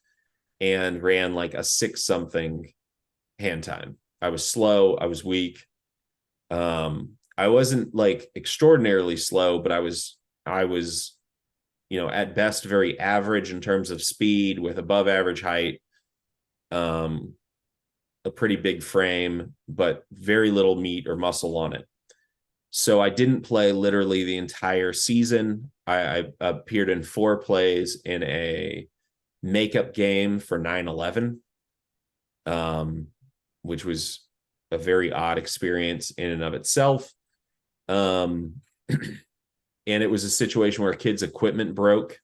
S2: and ran like a 6-something hand time. I was slow. I was weak. I wasn't like extraordinarily slow, but I was, you know, at best very average in terms of speed, with above average height, a pretty big frame, but very little meat or muscle on it. So I didn't play literally the entire season. I appeared in 4 plays in a makeup game for 9/11, which was a very odd experience in and of itself. And it was a situation where a kid's equipment broke.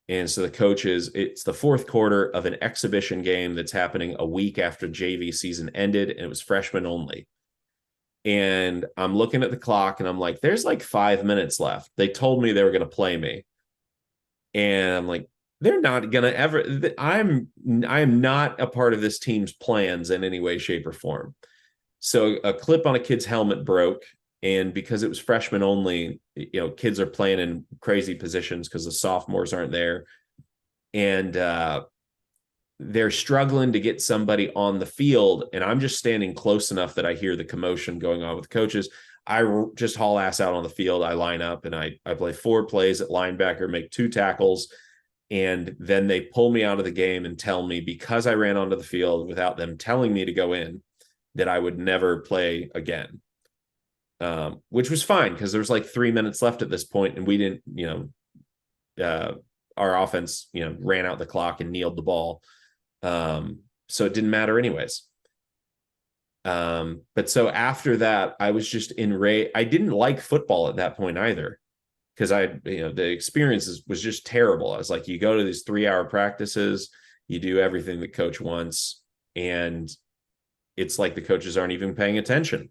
S2: And so the coaches, it's the 4th quarter of an exhibition game that's happening a week after JV season ended, and it was freshmen only. And I'm looking at the clock and I'm like, there's like 5 minutes left. They told me they were going to play me. And I'm like, they're not going to ever, I am not a part of this team's plans in any way, shape, or form. So a clip on a kid's helmet broke. And because it was freshmen only, you know, kids are playing in crazy positions because the sophomores aren't there. And they're struggling to get somebody on the field. And I'm just standing close enough that I hear the commotion going on with coaches. I just haul ass out on the field. I line up and I play 4 plays at linebacker, make 2 tackles. And then they pull me out of the game and tell me, because I ran onto the field without them telling me to go in, that I would never play again. Which was fine, because there was like 3 minutes left at this point, and we didn't, you know, our offense, you know, ran out the clock and kneeled the ball. So it didn't matter anyways. But so after that, I was just enraged. I didn't like football at that point either, because you know, the experience was just terrible. I was like, you go to these 3-hour practices, you do everything the coach wants, and it's like the coaches aren't even paying attention,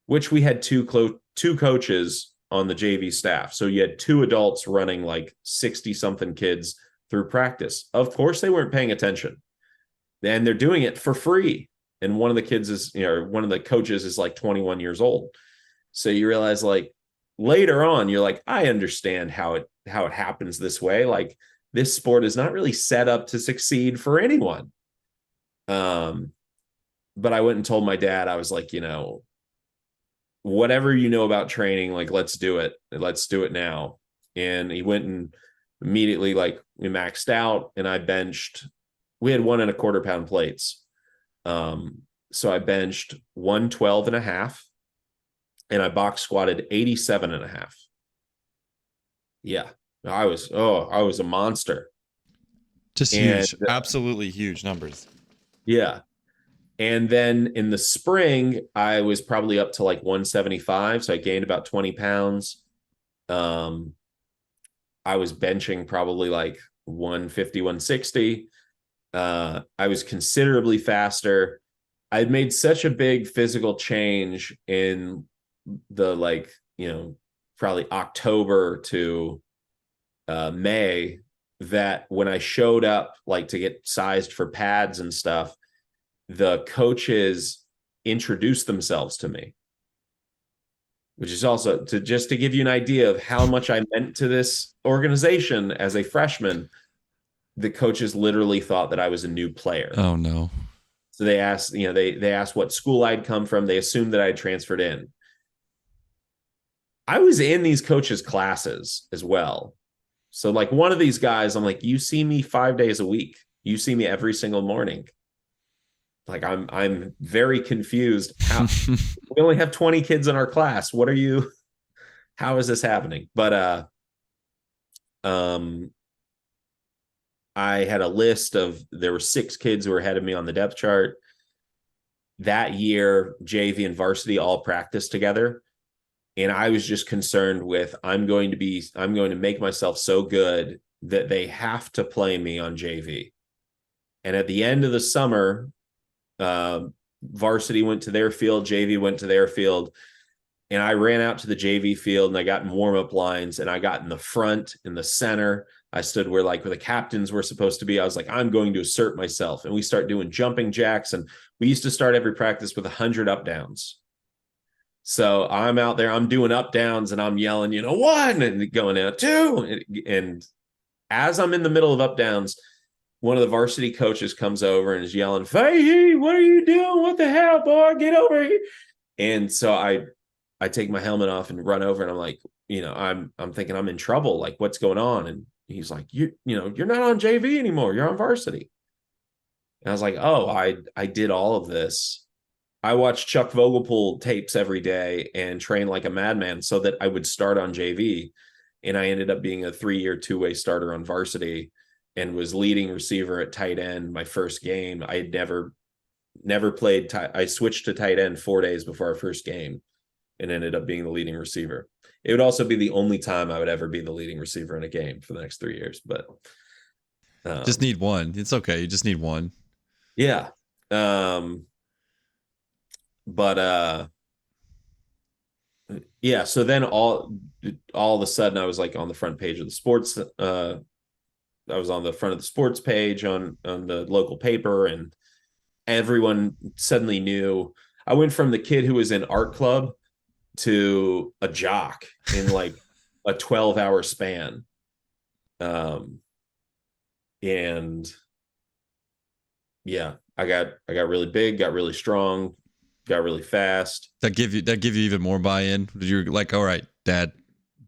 S2: which we had two coaches on the JV staff. So you had 2 adults running like 60 something kids through practice. Of course, they weren't paying attention, and they're doing it for free. And one of the kids is, you know, one of the coaches is like 21 years old. So you realize, like, later on, you're like, I understand how it happens this way. Like, this sport is not really set up to succeed for anyone. But I went and told my dad, I was like, you know, whatever you know about training, like, let's do it. Let's do it now. And he went and immediately, like, we maxed out, and I benched. We had 1.25 pound plates. So I benched 112.5, and I box squatted 87 and a half. Yeah. I was a monster.
S1: Just
S2: And
S1: huge, absolutely huge numbers.
S2: yeah. And then in the spring, I was probably up to like 175. So I gained about 20 pounds. Um, I was benching probably like 150, 160. I was considerably faster. I'd made such a big physical change in the like, probably October to May, that when I showed up like to get sized for pads and stuff, the coaches introduced themselves to me, which is also to give you an idea of how much I meant to this organization as a freshman. The coaches literally thought that I was a new player.
S1: Oh no.
S2: So they asked, they asked what school I'd come from. They assumed that I had transferred in. I was in these coaches' classes as well. So like one of these guys, I'm like, you see me 5 days a week. You see me every single morning. Like I'm very confused. How we only have 20 kids in our class. What are you? How is this happening? But um, I had a list of, there were 6 kids who were ahead of me on the depth chart. That year, JV and varsity all practiced together. And I was just concerned with, I'm going to make myself so good that they have to play me on JV. And at the end of the summer, varsity went to their field, JV went to their field. And I ran out to the JV field and I got in warm-up lines and I got in the front, in the center. I stood where the captains were supposed to be. I was like, I'm going to assert myself. And we start doing jumping jacks. And we used to start every practice with 100 up downs. So I'm out there, I'm doing up downs and I'm yelling, 1 and going out 2. And as I'm in the middle of up downs, one of the varsity coaches comes over and is yelling, Fahey, what are you doing? What the hell, boy? Get over here. And so I take my helmet off and run over and I'm like, I'm thinking I'm in trouble. Like, what's going on? And he's like, you're not on JV anymore. You're on varsity. And I was like, oh, I did all of this. I watched Chuck Vogelpool tapes every day and train like a madman so that I would start on JV. And I ended up being a 3-year, 2-way starter on varsity and was leading receiver at tight end my first game. I had never played. I switched to tight end 4 days before our first game and ended up being the leading receiver. It would also be the only time I would ever be the leading receiver in a game for the next 3 years. But
S1: just need one. It's okay. You just need one.
S2: Yeah. But yeah, so then all of a sudden I was like on the front page of the sports. I was on the front of the sports page on the local paper, and everyone suddenly knew. I went from the kid who was in art club to a jock in like a 12-hour span. And yeah, I got really big, got really strong, got really fast.
S1: That give you even more buy-in. You're like, all right, Dad,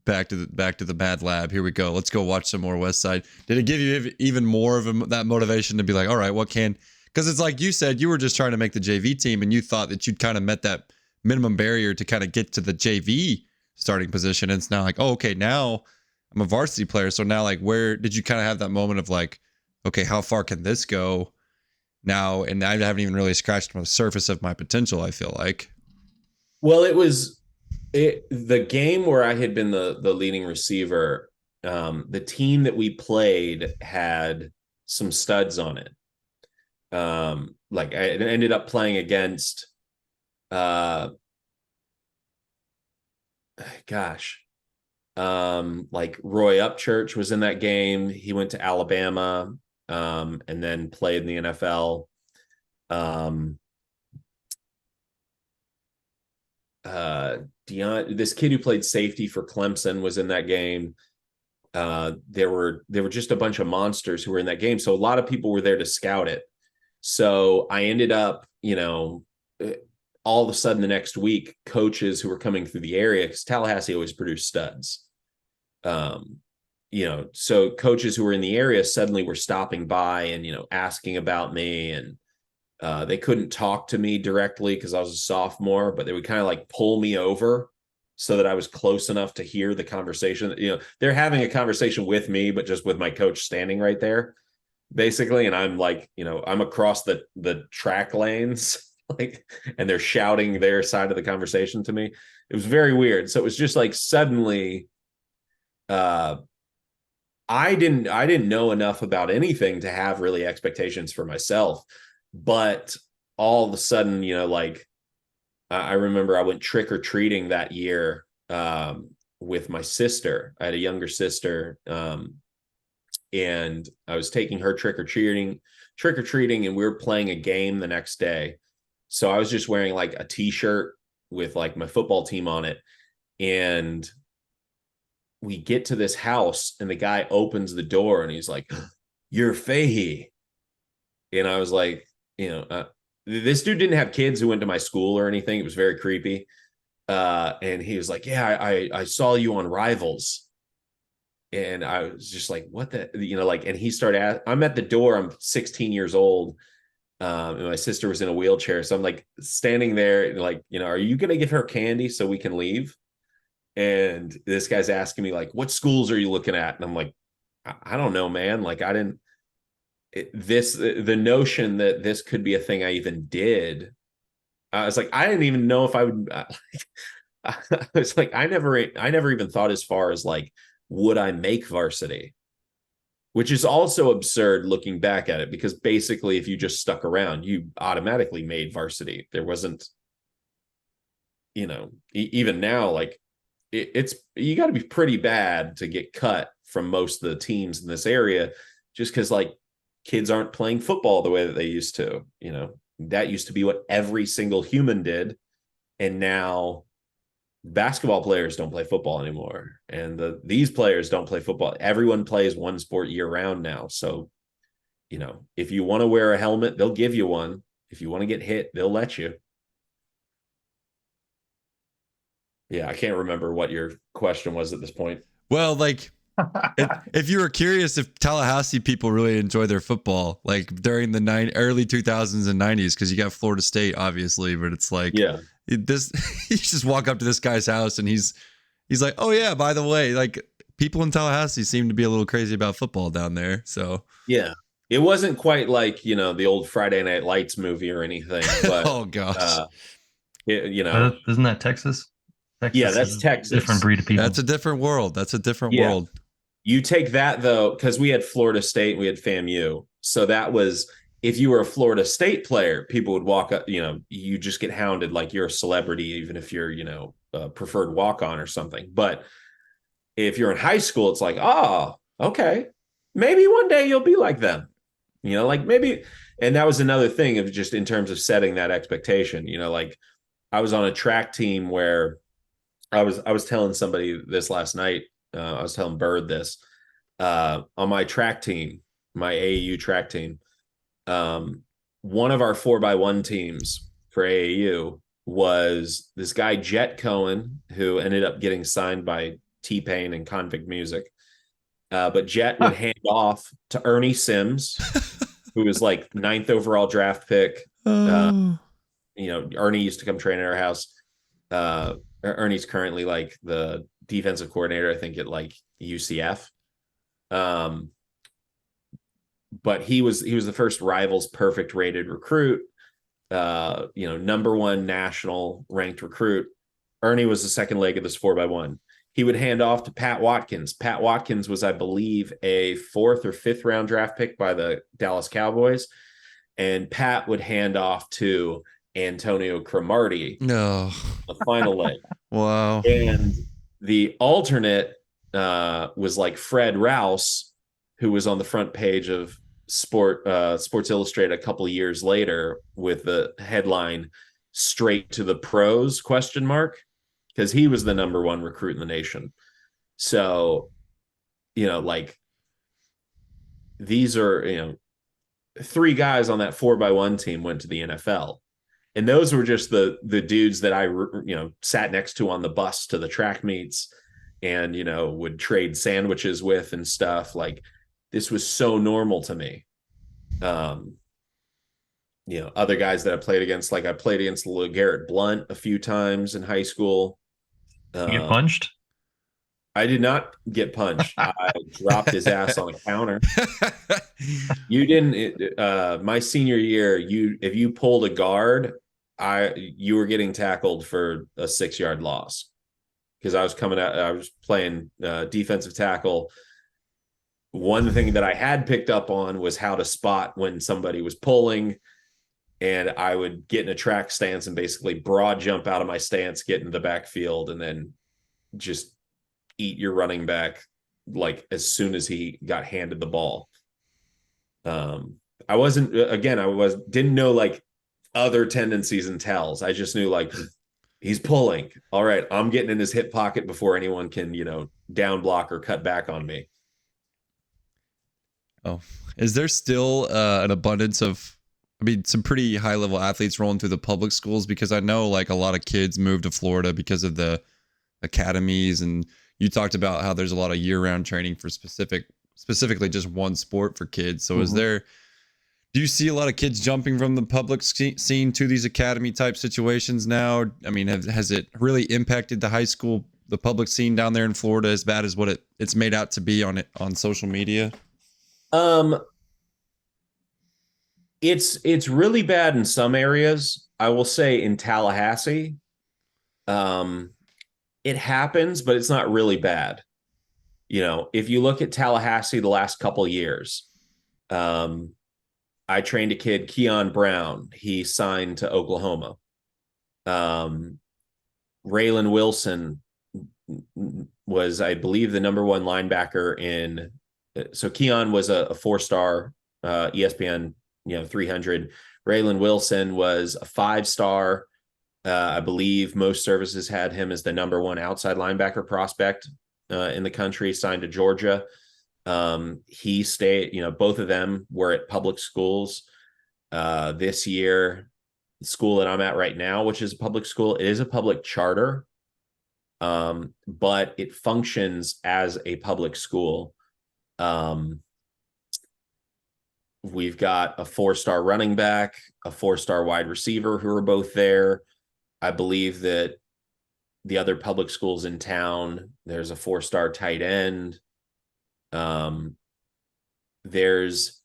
S1: back to the bad lab. Here we go. Let's go watch some more West Side. Did it give you even more of that motivation to be like, all right, what can? Because it's like you said, you were just trying to make the JV team, and you thought that you'd kind of met that minimum barrier to kind of get to the JV starting position. And it's now like, oh, okay, now I'm a varsity player. So now, like, where did you kind of have that moment of like, okay, how far can this go now? And I haven't even really scratched the surface of my potential, I feel like.
S2: Well, it was the game where I had been the leading receiver. The team that we played had some studs on it. Like I ended up playing against, like Roy Upchurch was in that game. He went to Alabama, and then played in the NFL. This kid who played safety for Clemson was in that game. There were just a bunch of monsters who were in that game. So a lot of people were there to scout it. So I ended up, all of a sudden the next week, coaches who were coming through the area, because Tallahassee always produced studs. So coaches who were in the area suddenly were stopping by and, asking about me. And They couldn't talk to me directly because I was a sophomore, but they would kind of like pull me over so that I was close enough to hear the conversation. They're having a conversation with me, but just with my coach standing right there, basically. And I'm like, I'm across the track lanes, like, and they're shouting their side of the conversation to me. It was very weird. So it was just like suddenly, uh, I didn't know enough about anything to have really expectations for myself, but all of a sudden, like I remember I went trick or treating that year with my sister. I had a younger sister, and I was taking her trick or treating, and we were playing a game the next day. So I was just wearing like a t-shirt with like my football team on it, and we get to this house, and the guy opens the door, and he's like, "You're Fahey," and I was like, this dude didn't have kids who went to my school or anything. It was very creepy. And he was like, "Yeah, I saw you on Rivals." And I was just like, "What the," like, and he started I'm at the door, I'm 16 years old. And my sister was in a wheelchair. So I'm like standing there, like, "Are you going to give her candy so we can leave?" And this guy's asking me like, "What schools are you looking at?" And I'm like, I don't know, man. Like, I didn't, the notion that this could be a thing I even did. I was like, I didn't even know if I would. I was like, I never even thought as far as like, would I make varsity? Which is also absurd looking back at it, because basically, if you just stuck around, you automatically made varsity. There wasn't, even now, like it's you got to be pretty bad to get cut from most of the teams in this area, just because like kids aren't playing football the way that they used to. That used to be what every single human did, and now basketball players don't play football anymore, and these players don't play football. Everyone plays one sport year round now. So if you want to wear a helmet, they'll give you one. If you want to get hit, they'll let you. Yeah, I can't remember what your question was at this point.
S1: Well, like, if you were curious if Tallahassee people really enjoy their football, like during the early 2000s and 90s, because you got Florida State, obviously, but it's like,
S2: Yeah,
S1: this, you just walk up to this guy's house and he's like, "Oh yeah, by the way, like people in Tallahassee seem to be a little crazy about football down there." So
S2: yeah, it wasn't quite like the old Friday Night Lights movie or anything, but
S1: oh gosh,
S2: uh, it.
S3: Isn't that Texas?
S2: Yeah,
S3: Texas
S2: that's
S3: is a different
S2: Texas.
S3: breed of people.
S1: that's a different world. That's a different
S2: Yeah,
S1: world.
S2: you take that though, because we had Florida State, we had FAMU, so that was, if you were a Florida State player, people would walk up. You just get hounded like you're a celebrity, even if you're a preferred walk on or something. But if you're in high school, it's like, oh, okay, maybe one day you'll be like them. Like maybe. And that was another thing of just in terms of setting that expectation. Like I was on a track team where I was telling somebody this last night. I was telling Bird this, on my track team, my AAU track team. One of our 4x1 teams for AAU was this guy Jet Cohen, who ended up getting signed by T-Pain and Convict Music. But Jet would hand off to Ernie Sims, who was like 9th overall draft pick.
S1: Oh.
S2: Ernie used to come train at our house. Ernie's currently like the defensive coordinator, I think, at like UCF. But he was the first Rivals perfect rated recruit, number one national ranked recruit. Ernie was the second leg of this 4x1. He would hand off to Pat Watkins. Pat Watkins was, I believe, a 4th or 5th round draft pick by the Dallas Cowboys. And Pat would hand off to Antonio Cromartie,
S1: No.
S2: the final leg.
S1: Wow.
S2: And the alternate was like Fred Rouse, who was on the front page of Sports Illustrated a couple of years later with the headline "Straight to the Pros?" ? Because he was the number one recruit in the nation. So, like these are, 3 guys on that 4x1 team went to the NFL. And those were just the dudes that I, sat next to on the bus to the track meets and, would trade sandwiches with and stuff. Like, this was so normal to me. other guys that I played against, like I played against LeGarrette Blount a few times in high school.
S3: You get
S2: Um,
S3: punched?
S2: I did not get punched. I dropped his ass on a counter. You didn't. My senior year, if you pulled a guard, you were getting tackled for a 6 yard loss because I was coming out. I was playing defensive tackle. One thing that I had picked up on was how to spot when somebody was pulling, and I would get in a track stance and basically broad jump out of my stance, get into the backfield, and then just eat your running back like as soon as he got handed the ball. Um, I wasn't again, didn't know like other tendencies and tells. I just knew like he's pulling. All right, I'm getting in his hip pocket before anyone can, down block or cut back on me.
S1: Oh, is there still an abundance of, I mean, some pretty high level athletes rolling through the public schools? Because I know like a lot of kids move to Florida because of the academies, and you talked about how there's a lot of year round training for specifically just one sport for kids. So is
S2: Mhm.
S1: there, do you see a lot of kids jumping from the public scene to these academy type situations now? I mean, has it really impacted the high school, the public scene down there in Florida as bad as what it's made out to be on social media?
S2: Um, it's really bad in some areas. I will say in Tallahassee, um, it happens, but it's not really bad. If you look at Tallahassee the last couple years, um, I trained a kid, Keon Brown. He signed to Oklahoma. Um, Raylan Wilson was, I believe, the number one linebacker in. So Keon was a 4-star ESPN, 300. Raylan Wilson was a 5-star. I believe most services had him as the number one outside linebacker prospect in the country, signed to Georgia. He stayed, both of them were at public schools. This year, the school that I'm at right now, which is a public school, it is a public charter, but it functions as a public school. Um, we've got a 4-star running back, a 4-star wide receiver who are both there. I believe that the other public schools in town, there's a 4-star tight end. Um, there's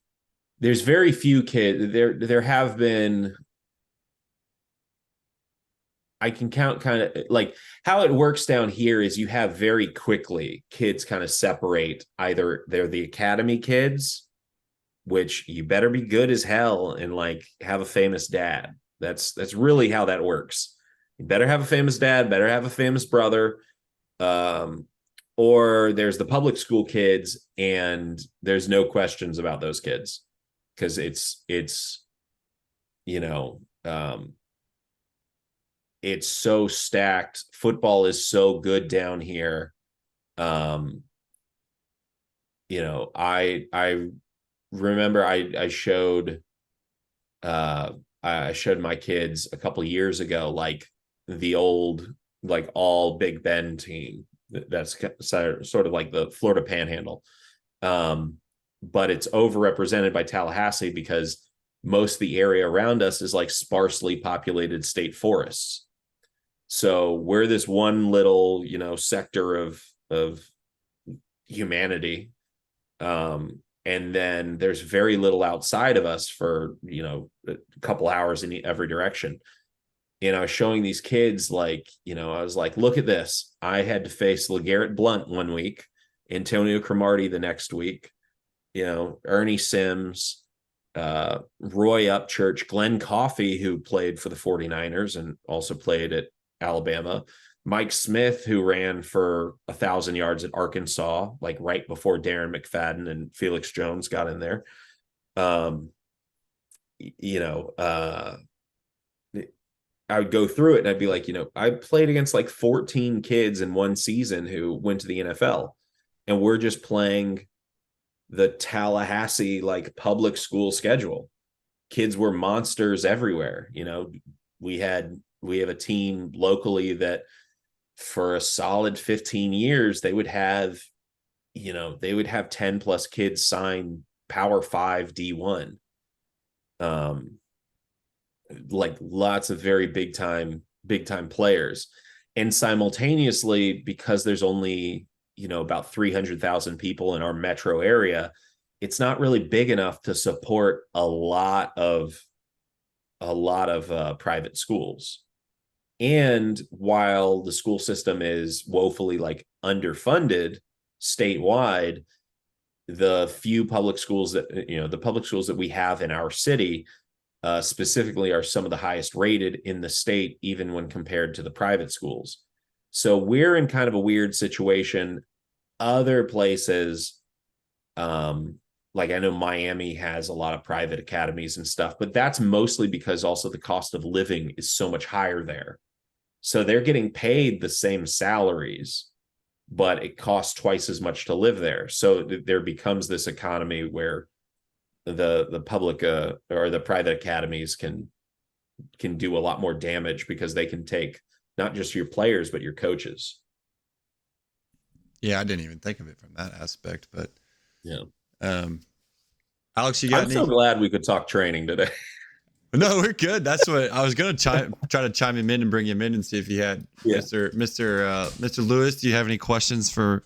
S2: very few kids. There have been, I can count kind of like how it works down here is you have very quickly kids kind of separate. Either they're the academy kids, which you better be good as hell and like have a famous dad. That's really how that works. You better have a famous dad, better have a famous brother. Um, or there's the public school kids, and there's no questions about those kids because it's you know um it's so stacked. Football is so good down here. Um, I remember I showed I showed my kids a couple years ago like the old like all Big Ben team. That's sort of like the Florida Panhandle. Um, but it's overrepresented by Tallahassee because most of the area around us is like sparsely populated state forests. So we're this one little, sector of humanity. And then there's very little outside of us for, a couple hours in every direction. And I was showing these kids like, I was like, look at this. I had to face LeGarrette Blount one week, Antonio Cromartie the next week, Ernie Sims, Roy Upchurch, Glenn Coffey, who played for the 49ers and also played at Alabama, Mike Smith, who ran for 1,000 yards at Arkansas, like right before Darren McFadden and Felix Jones got in there. Um, you know, uh, I would go through it and I'd be like, I played against like 14 kids in one season who went to the NFL, and we're just playing the Tallahassee like public school schedule. Kids were monsters everywhere. We have a team locally that for a solid 15 years they would have 10 plus kids sign Power 5 D1. like lots of very big time players. And simultaneously, because there's only, about 300,000 people in our metro area, it's not really big enough to support a lot of private schools. And while the school system is woefully like underfunded statewide, the few public schools that we have in our city specifically are some of the highest rated in the state, even when compared to the private schools. So we're in kind of a weird situation. Other places, like I know Miami has a lot of private academies and stuff, but that's mostly because also the cost of living is so much higher there. So they're getting paid the same salaries, but it costs twice as much to live there. So there becomes this economy where the public or the private academies can do a lot more damage because they can take not just your players but your coaches.
S1: Yeah, I didn't even think of it from that aspect, but
S2: Yeah.
S1: Alex, you got
S2: I'm
S1: any?
S2: so glad we could talk training today.
S1: No, we're good. That's what I was gonna try to chime him in and bring him in and see if he had
S2: Yeah.
S1: Mr. Lewis. Do you have any questions for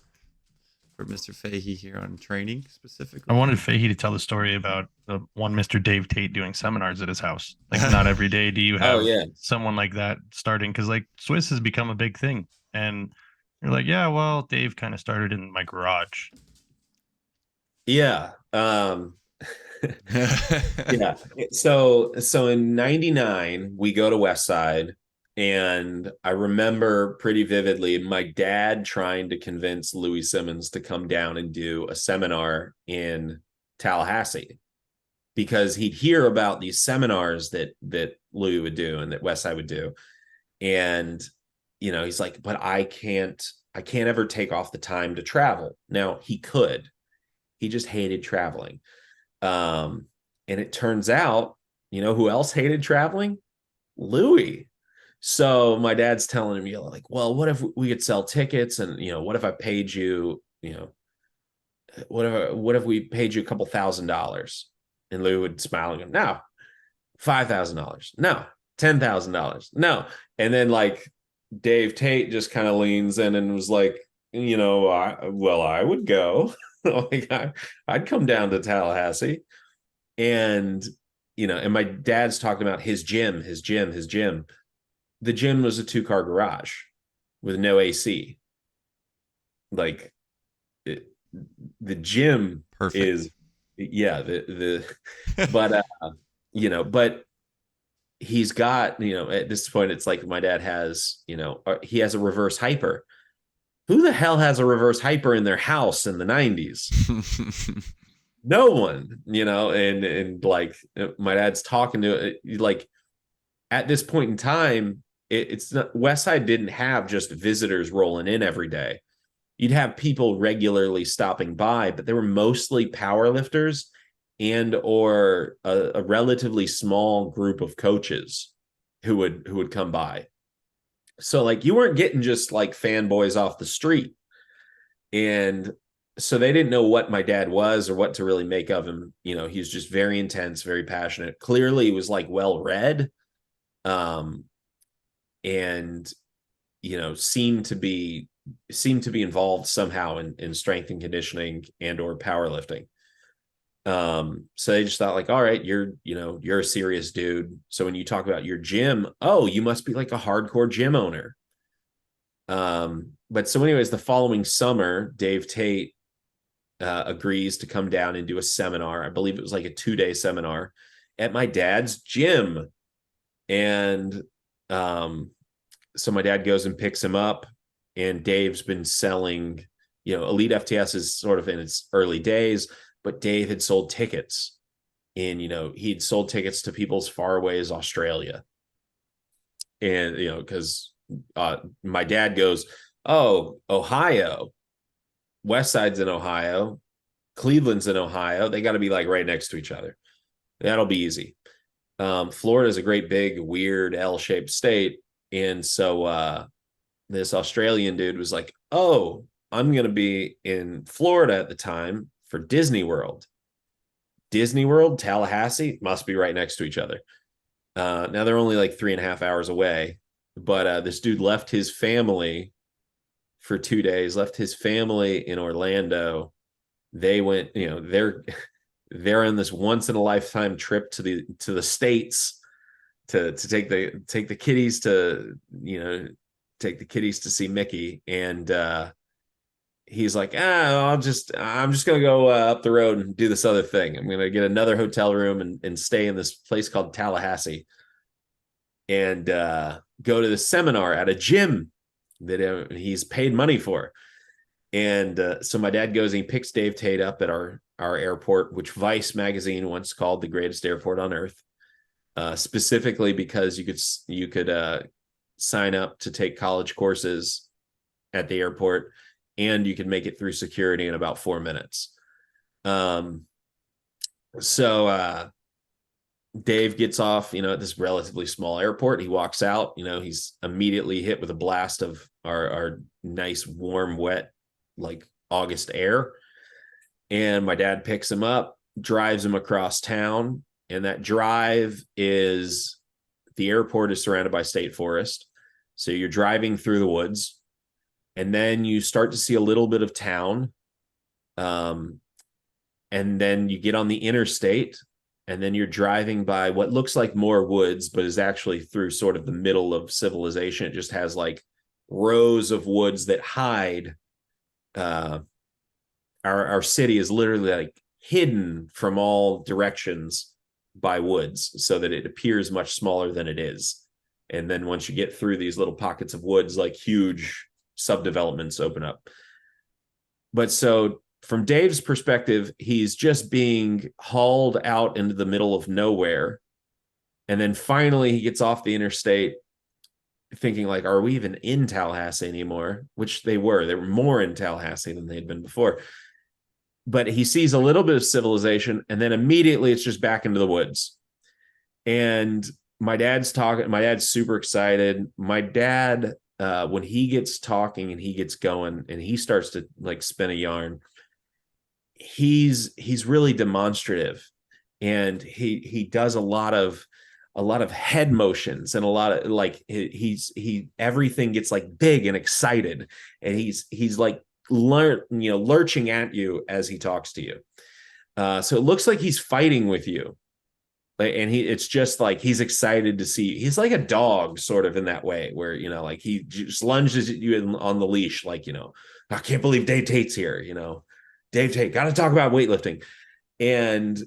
S1: Mr. Fahey here on training
S3: I
S1: specifically?
S3: wanted Fahey to tell the story about the one Mr. Dave Tate doing seminars at his house. Like, not every day do you have someone like that starting, because like Swiss has become a big thing. And you're like, yeah, well, Dave kind of started in my garage.
S2: Yeah. Yeah. So in 99, we go to West Side, and I remember pretty vividly my dad trying to convince Louis Simmons to come down and do a seminar in Tallahassee, because he'd hear about these seminars that Louis would do and that West Side would do. And, he's like, but I can't ever take off the time to travel. Now he could, he just hated traveling. And it turns out, who else hated traveling? Louis. So my dad's telling him, like, well, what if we could sell tickets? And, what if I paid you, what if we paid you a couple $1,000? And Louis would smile and go, no, $5,000. No, $10,000. No. And then like Dave Tate just kind of leans in and was like, I would go. Like I'd come down to Tallahassee. And and my dad's talking about his gym. The gym was a 2-car garage with no AC. Like the gym
S1: Perfect.
S2: is, yeah, but but he's got, at this point it's like my dad has, he has a reverse hyper. Who the hell has a reverse hyper in their house in the 90s? No one, and like my dad's talking to it, like at this point in time, it's not, West Side didn't have just visitors rolling in every day. You'd have people regularly stopping by, but they were mostly power lifters or a relatively small group of coaches who would come by. So like you weren't getting just like fanboys off the street. And so they didn't know what my dad was or what to really make of him. He was just very intense, very passionate. Clearly he was like well read. And seemed to be involved somehow in strength and conditioning and or powerlifting. So they just thought like, all right, you're a serious dude. So when you talk about your gym, oh, you must be like a hardcore gym owner. But so anyways, the following summer, Dave Tate agrees to come down and do a seminar. I believe it was like a 2-day seminar at my dad's gym. And so my dad goes and picks him up, and Dave's been selling, Elite FTS is sort of in its early days, but Dave had sold tickets, and, he'd sold tickets to people as far away as Australia. And, because my dad goes, oh, Ohio, West Side's in Ohio, Cleveland's in Ohio. They got to be like right next to each other. That'll be easy. Florida is a great big weird L-shaped state. And so this Australian dude was like, oh, I'm going to be in Florida at the time for Disney World. Disney World, Tallahassee must be right next to each other. Now they're only like 3.5 hours away, but this dude left his family for 2 days, left his family in Orlando. They went, they're on this once in a lifetime trip to the States to take the kiddies to, take the kiddies to see Mickey. And he's like, I'm just gonna go up the road and do this other thing. I'm gonna get another hotel room and stay in this place called Tallahassee, and go to the seminar at a gym that he's paid money for. And so my dad goes and he picks Dave Tate up at our airport, which Vice magazine once called the greatest airport on earth, specifically because you could sign up to take college courses at the airport, and you could make it through security in about 4 minutes. So Dave gets off, at this relatively small airport. He walks out, he's immediately hit with a blast of our nice, warm, wet, like August air. And my dad picks him up, drives him across town. And that drive is, the airport is surrounded by state forest. So you're driving through the woods, and then you start to see a little bit of town. And then you get on the interstate, and then you're driving by what looks like more woods, but is actually through sort of the middle of civilization. It just has like rows of woods that hide. Our city is literally like hidden from all directions by woods, so that it appears much smaller than it is. And then once you get through these little pockets of woods, like huge subdevelopments open up. But so from Dave's perspective, he's just being hauled out into the middle of nowhere. And then finally he gets off the interstate thinking like, are we even in Tallahassee anymore? Which they were. They were more in Tallahassee than they had been before. But he sees a little bit of civilization, and then immediately it's just back into the woods. And my dad's talking. My dad's super excited. My dad, when he gets talking and he gets going and he starts to like spin a yarn, he's really demonstrative, and he does a lot of head motions, and a lot of like he everything gets like big and excited, and he's like lurching at you as he talks to you. So it looks like he's fighting with you, and it's just like he's excited to see. He's like a dog sort of in that way, where like he just lunges at you on the leash, like I can't believe Dave Tate's here. Dave Tate, got to talk about weightlifting. And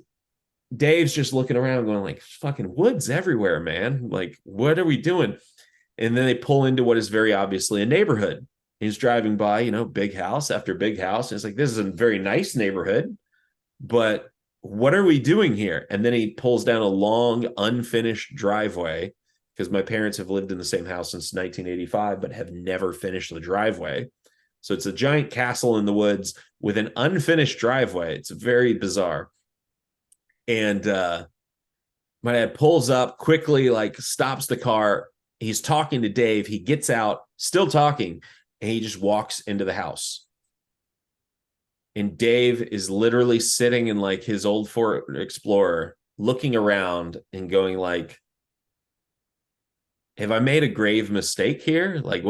S2: Dave's just looking around going like, fucking woods everywhere, man. Like, what are we doing? And then they pull into what is very obviously a neighborhood. He's driving by, big house after big house. And it's like, this is a very nice neighborhood, but what are we doing here? And then he pulls down a long, unfinished driveway, because my parents have lived in the same house since 1985, but have never finished the driveway. So it's a giant castle in the woods with an unfinished driveway. It's very bizarre. And my dad pulls up quickly, like stops the car. He's talking to Dave. He gets out, still talking, and he just walks into the house. And Dave is literally sitting in like his old Ford Explorer, looking around and going like, have I made a grave mistake here? Like,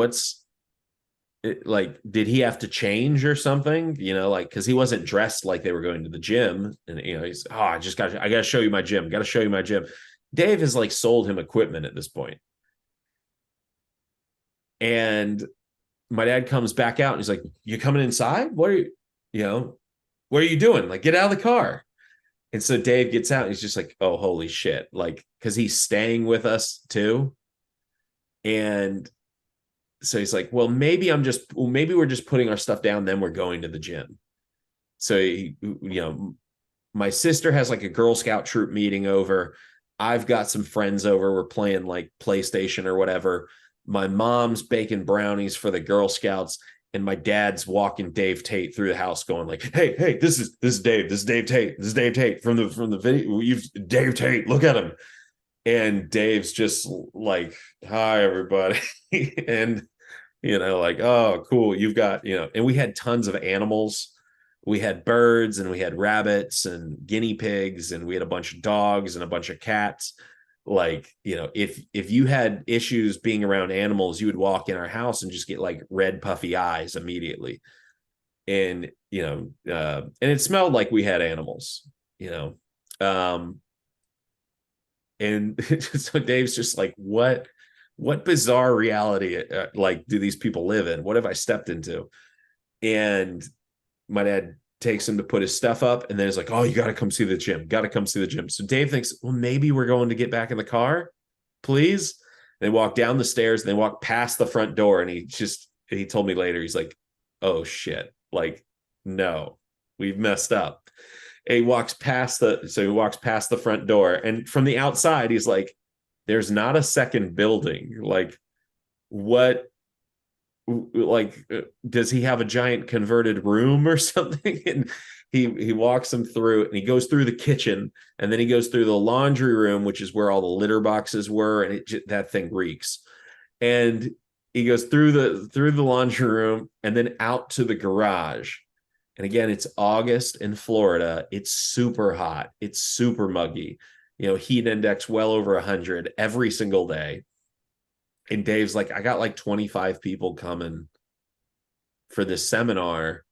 S2: did he have to change or something? Because he wasn't dressed like they were going to the gym. And, he's, I got to show you my gym. Got to show you my gym. Dave has like sold him equipment at this point. And my dad comes back out and he's like, you coming inside? What are you doing? Like, get out of the car. And so Dave gets out and he's just like, oh, holy shit. Like, cause he's staying with us too. And so he's like, well, maybe we're just putting our stuff down. Then we're going to the gym. So, my sister has like a Girl Scout troop meeting over. I've got some friends over. We're playing like PlayStation or whatever. My mom's baking brownies for the Girl Scouts, and my dad's walking Dave Tate through the house going like, hey, this is Dave. This is Dave Tate. This is Dave Tate from the video. Dave Tate, look at him. And Dave's just like, hi, everybody. And, like, oh, cool. You've got, and we had tons of animals. We had birds, and we had rabbits and guinea pigs, and we had a bunch of dogs and a bunch of cats. like, if you had issues being around animals, you would walk in our house and just get like red puffy eyes immediately. And, and it smelled like we had animals, and so Dave's just like, what bizarre reality, like, do these people live in? What have I stepped into? And my dad takes him to put his stuff up, and then he's like, oh, you got to come see the gym. So Dave thinks, well, maybe we're going to get back in the car, please. They walk down the stairs, and they walk past the front door, and he told me later, he's like, oh shit, like, no, we've messed up. And he walks past the front door, and from the outside, he's like, there's not a second building. Like, what? Like, does he have a giant converted room or something? And he walks him through, and he goes through the kitchen, and then he goes through the laundry room, which is where all the litter boxes were, and that thing reeks. And he goes through the laundry room, and then out to the garage. And again, it's August in Florida. It's super hot. It's super muggy. Heat index well over 100 every single day. And Dave's like, I got like 25 people coming for this seminar.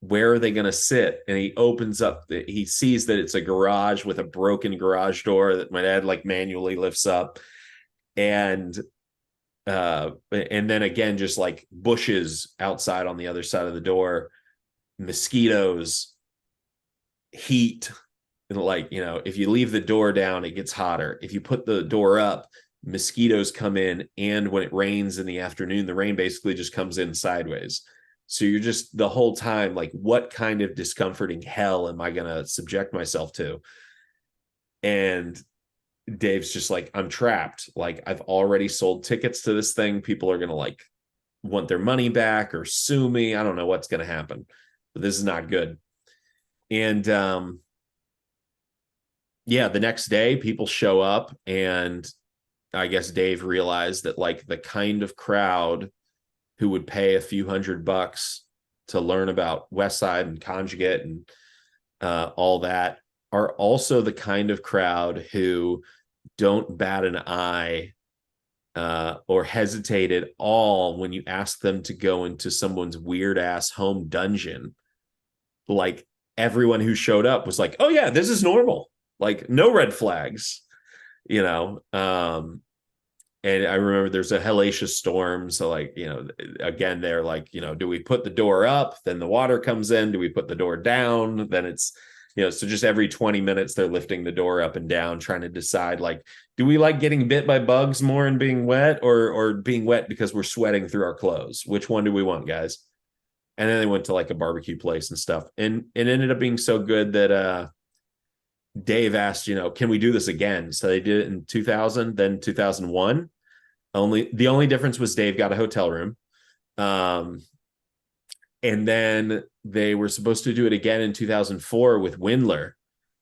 S2: Where are they going to sit? And he opens up, he sees that it's a garage with a broken garage door that my dad like manually lifts up. And then again, just like bushes outside on the other side of the door, mosquitoes, heat. And like, if you leave the door down, it gets hotter. If you put the door up, mosquitoes come in. And when it rains in the afternoon, the rain basically just comes in sideways. So you're just the whole time like, what kind of discomforting hell am I going to subject myself to? And Dave's just like, I'm trapped. Like, I've already sold tickets to this thing. People are going to like want their money back or sue me. I don't know what's going to happen, but this is not good. And, yeah, the next day people show up, and I guess Dave realized that like the kind of crowd who would pay a few $100 to learn about West Side and Conjugate and all that are also the kind of crowd who don't bat an eye or hesitate at all when you ask them to go into someone's weird ass home dungeon. Like, everyone who showed up was like, oh yeah, this is normal. Like, no red flags, and I remember there's a hellacious storm. So like, again, they're like, do we put the door up? Then the water comes in. Do we put the door down? Then it's, so just every 20 minutes, they're lifting the door up and down, trying to decide, like, do we like getting bit by bugs more and being wet, or being wet because we're sweating through our clothes? Which one do we want, guys? And then they went to like a barbecue place and stuff. And it ended up being so good that, Dave asked, can we do this again? So they did it in 2000, then 2001. The only difference was Dave got a hotel room. And then they were supposed to do it again in 2004 with Windler.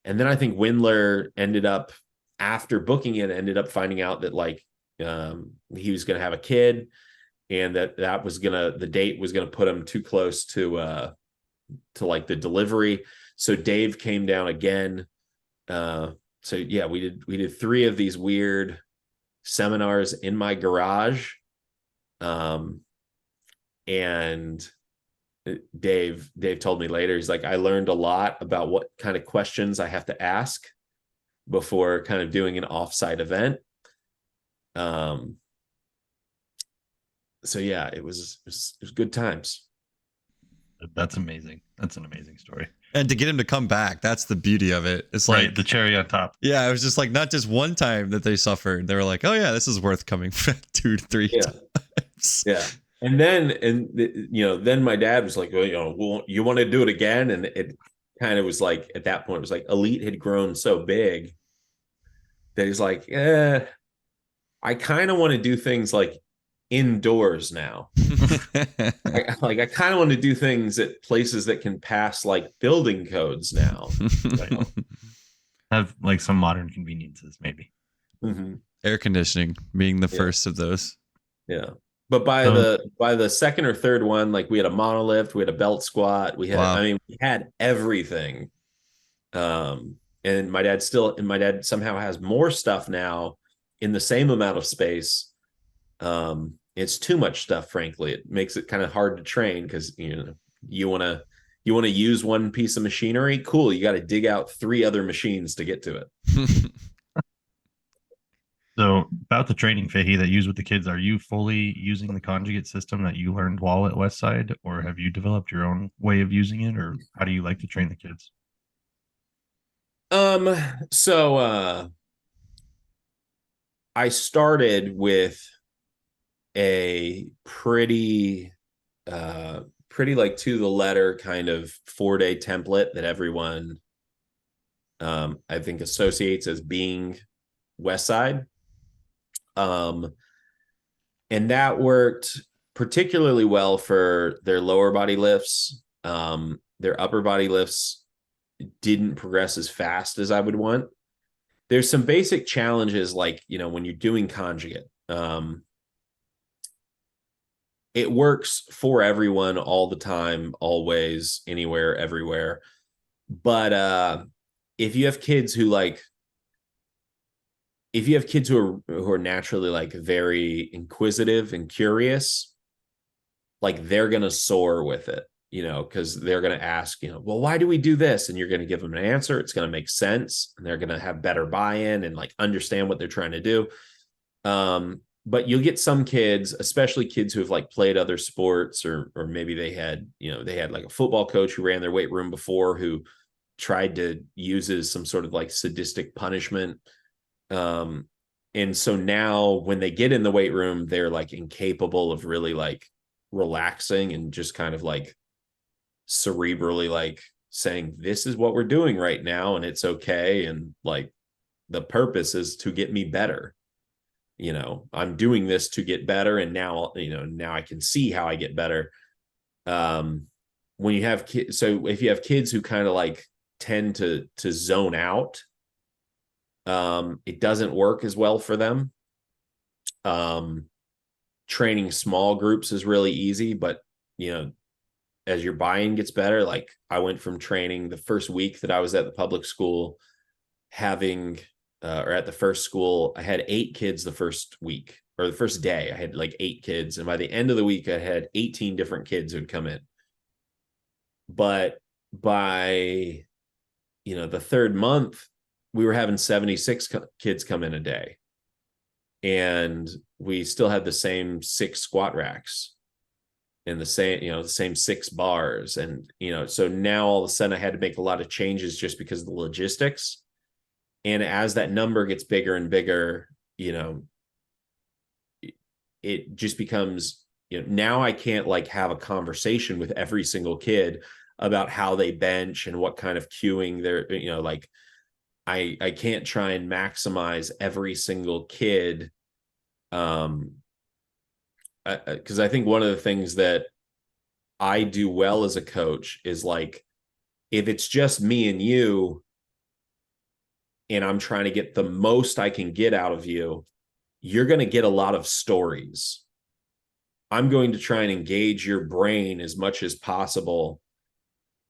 S2: And then I think Windler ended up, after booking it, ended up finding out that like he was going to have a kid, and that was the date was going to put him too close to like the delivery. So Dave came down again. So yeah, we did 3 of these weird seminars in my garage. And Dave told me later, he's like, I learned a lot about what kind of questions I have to ask before kind of doing an offsite event. So yeah, it was good times.
S3: That's amazing. That's an amazing story.
S1: And to get him to come back, that's the beauty of it. It's like,
S3: right, the cherry on top.
S1: Yeah, it was just like not just one time that they suffered. They were like, oh yeah, this is worth coming 2 to 3 times.
S2: Yeah. And then my dad was like, well, you want to do it again? And it kind of was like, at that point, it was like Elite had grown so big that he's like, I kind of want to do things like indoors now. I kind of want to do things at places that can pass like building codes now.
S3: Have like some modern conveniences, maybe.
S2: Mm-hmm.
S1: Air conditioning being the first of those.
S2: Yeah. But by the second or third one, like we had a monolift, we had a belt squat, we had, we had everything. And my dad somehow has more stuff now in the same amount of space. It's too much stuff, frankly. It makes it kind of hard to train because, you want to use one piece of machinery. Cool. You got to dig out 3 other machines to get to it.
S3: So about the training, Fahey, that you use with the kids, are you fully using the conjugate system that you learned while at Westside, or have you developed your own way of using it, or how do you like to train the kids?
S2: So I started with a pretty like to the letter kind of 4-day template that everyone I think associates as being Westside. And that worked particularly well for their lower body lifts. Their upper body lifts didn't progress as fast as I would want. There's some basic challenges, like, when you're doing conjugate, it works for everyone all the time, always, anywhere, everywhere. But if you have kids who are naturally like very inquisitive and curious, like they're going to soar with it, because they're going to ask, well, why do we do this? And you're going to give them an answer. It's going to make sense, and they're going to have better buy-in and like understand what they're trying to do. But you'll get some kids, especially kids who have like played other sports, or maybe they had like a football coach who ran their weight room before, who tried to use it as some sort of like sadistic punishment. And so now when they get in the weight room, they're like incapable of really like relaxing and just kind of like cerebrally like saying, this is what we're doing right now, and it's okay. And like the purpose is to get me better. I'm doing this to get better. And now I can see how I get better. When you have kids, so if you have kids who kind of like tend to zone out, it doesn't work as well for them. Training small groups is really easy, but as your buy-in gets better, like I went from training the first week that I was at the public school, or at the first school, I had 8 kids the first week, or the first day I had like 8 kids. And by the end of the week, I had 18 different kids who'd come in. But by, the third month, we were having 76 kids come in a day. And we still had the same 6 squat racks and the same 6 bars. And, so now all of a sudden I had to make a lot of changes just because of the logistics. And as that number gets bigger and bigger, it just becomes, now I can't like have a conversation with every single kid about how they bench and what kind of cueing they're, like I can't try and maximize every single kid. Because I think one of the things that I do well as a coach is like, if it's just me and you, and I'm trying to get the most I can get out of you, you're going to get a lot of stories. I'm going to try and engage your brain as much as possible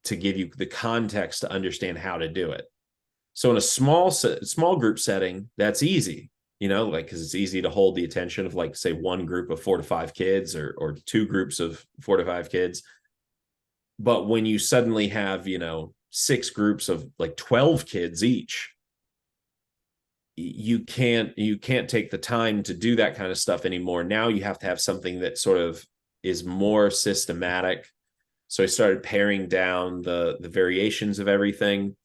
S2: to give you the context to understand how to do it. So in a small group setting, that's easy, like, because it's easy to hold the attention of like, say, one group of 4 to 5 kids, or 2 groups of 4 to 5 kids. But when you suddenly have, 6 groups of like 12 kids each, you can't take the time to do that kind of stuff anymore. Now you have to have something that sort of is more systematic. So I started paring down the variations of everything.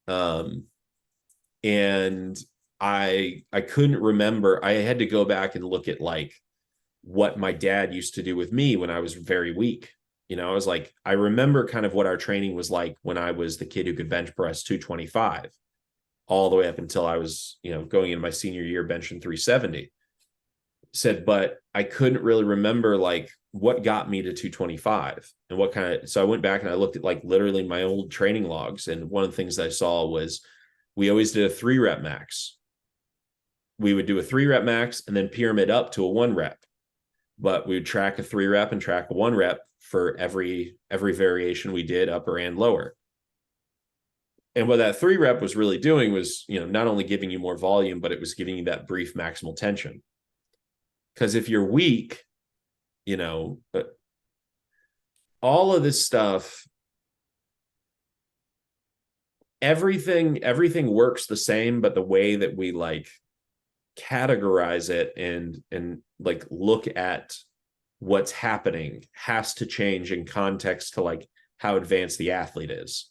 S2: And I couldn't remember. I had to go back and look at like what my dad used to do with me when I was very weak. I was like, I remember kind of what our training was like when I was the kid who could bench press 225. All the way up until I was, going into my senior year, benching 370. Said, but I couldn't really remember like what got me to 225 and what kind of. So I went back and I looked at like literally my old training logs, and one of the things that I saw was we always did a 3 rep max. We would do a 3 rep max and then pyramid up to a 1 rep, but we would track a 3 rep and track a 1 rep for every variation we did, upper and lower. And what that 3 rep was really doing was, not only giving you more volume, but it was giving you that brief maximal tension. Because if you're weak, all of this stuff, everything works the same, but the way that we like categorize it and like look at what's happening has to change in context to like how advanced the athlete is.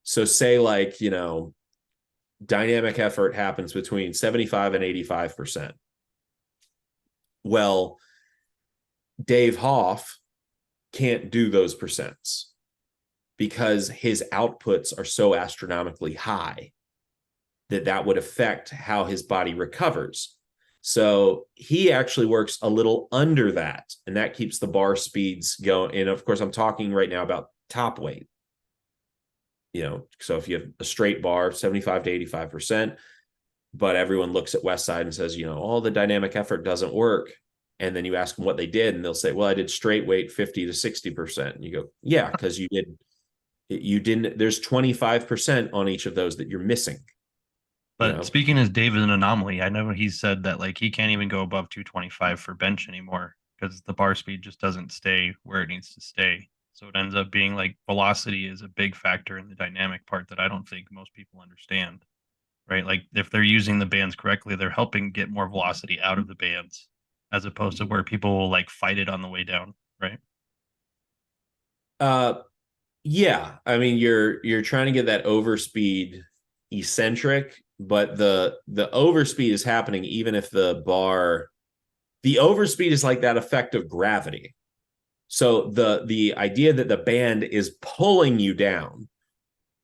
S2: So say like, dynamic effort happens between 75 and 85%. Well, Dave Hoff can't do those percents because his outputs are so astronomically high that would affect how his body recovers. So he actually works a little under that, and that keeps the bar speeds going. And of course, I'm talking right now about top weight. So if you have a straight bar, 75 to 85%, but everyone looks at Westside and says, all the dynamic effort doesn't work. And then you ask them what they did, and they'll say, well, I did straight weight 50 to 60%. And you go, yeah, because you didn't, there's 25% on each of those that you're missing.
S3: But speaking as Dave is an anomaly, I know he said that like he can't even go above 225 for bench anymore because the bar speed just doesn't stay where it needs to stay. So it ends up being like velocity is a big factor in the dynamic part that I don't think most people understand, right? Like if they're using the bands correctly, they're helping get more velocity out of the bands as opposed to where people will like fight it on the way down, right?
S2: Yeah. I mean, you're trying to get that overspeed eccentric, but the overspeed is happening even if the overspeed is like that effect of gravity. So the idea that the band is pulling you down,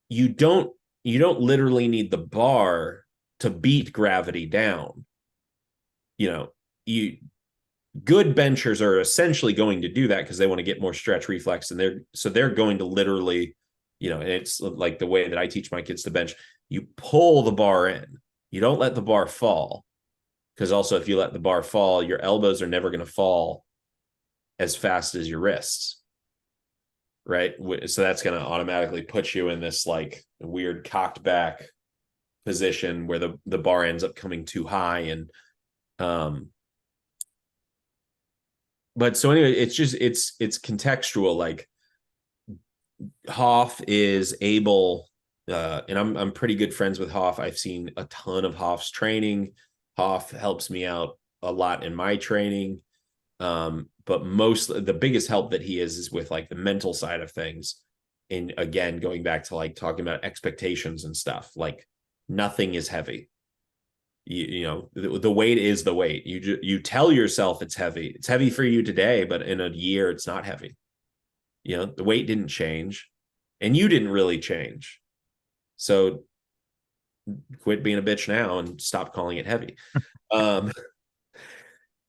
S2: you don't literally need the bar to beat gravity down. Good benchers are essentially going to do that because they want to get more stretch reflex, and they're going to literally, and it's like the way that I teach my kids to bench. You pull the bar in. You don't let the bar fall, because also if you let the bar fall, your elbows are never going to fall as fast as your wrists, right? So that's going to automatically put you in this like weird cocked back position where the bar ends up coming too high. And but so anyway, it's contextual. Like Hoff is able, and I'm pretty good friends with Hoff. I've seen a ton of Hoff's training. Hoff helps me out a lot in my training. But the biggest help that he is with like the mental side of things. And again, going back to like talking about expectations and stuff, like nothing is heavy. The weight is the weight. You tell yourself it's heavy. It's heavy for you today, but in a year, it's not heavy. The weight didn't change and you didn't really change. So quit being a bitch now and stop calling it heavy.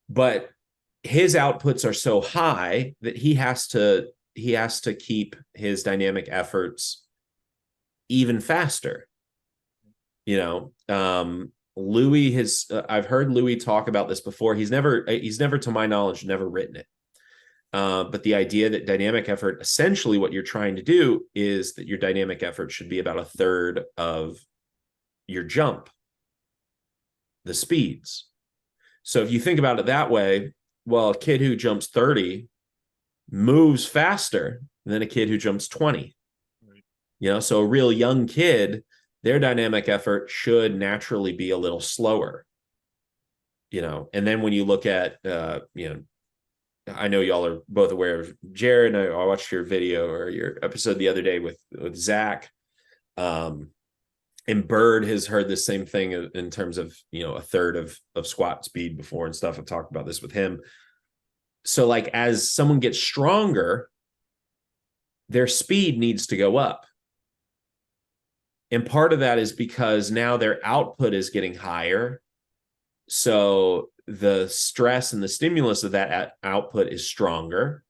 S2: But his outputs are so high that he has to keep his dynamic efforts even faster. Louis I've heard Louis talk about this before. He's never, to my knowledge, never written it. But the idea that dynamic effort, essentially what you're trying to do is that your dynamic effort should be about a third of your jump, the speeds. So if you think about it that way, well, a kid who jumps 30 moves faster than a kid who jumps 20. Right. So a real young kid, their dynamic effort should naturally be a little slower. And then when you look at, I know y'all are both aware of Jared. I watched your video or your episode the other day with Zach. And Bird has heard the same thing in terms of, a third of squat speed before and stuff. I've talked about this with him. So like as someone gets stronger, their speed needs to go up. And part of that is because now their output is getting higher. So the stress and the stimulus of that output is stronger,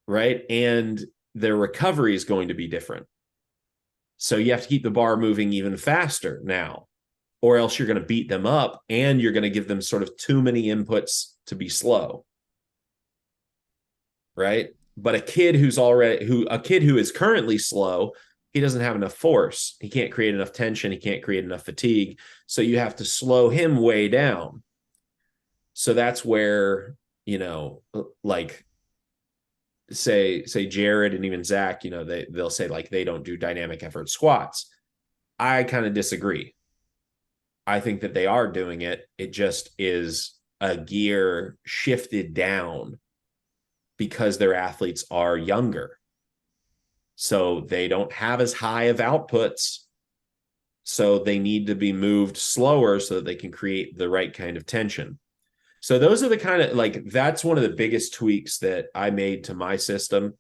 S2: right? And their recovery is going to be different. So you have to keep the bar moving even faster now, or else you're going to beat them up and you're going to give them sort of too many inputs to be slow. Right? But a kid who is currently slow he doesn't have enough force. He can't create enough tension. He can't create enough fatigue. So you have to slow him way down. So that's where, you know, like say Jared and even Zach, you know, they'll say like they don't do dynamic effort squats. I kind of disagree. I think that they are doing it. It just is a gear shifted down because their athletes are younger. So they don't have as high of outputs. So they need to be moved slower so that they can create the right kind of tension. So those are the kind of, like, that's one of the biggest tweaks that I made to my system.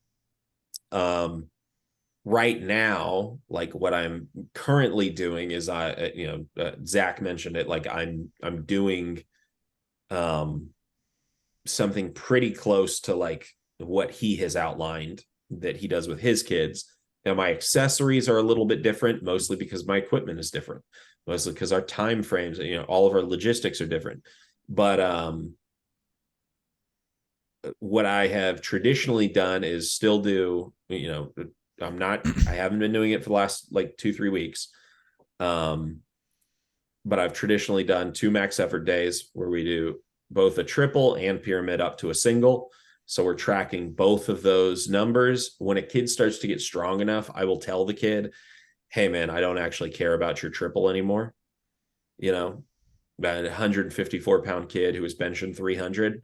S2: Right now, like what I'm currently doing is Zach mentioned it, like I'm doing something pretty close to like what he has outlined that he does with his kids. Now my accessories are a little bit different, mostly because my equipment is different, mostly because our time frames, you know, all of our logistics are different. But what I have traditionally done is still do, you know, I haven't been doing it for the last like 2-3 weeks. But I've traditionally done 2 max effort days where we do both a triple and pyramid up to a single. So we're tracking both of those numbers. When a kid starts to get strong enough, I will tell the kid, hey man, I don't actually care about your triple anymore. You know, that 154-pound kid who was benching 300,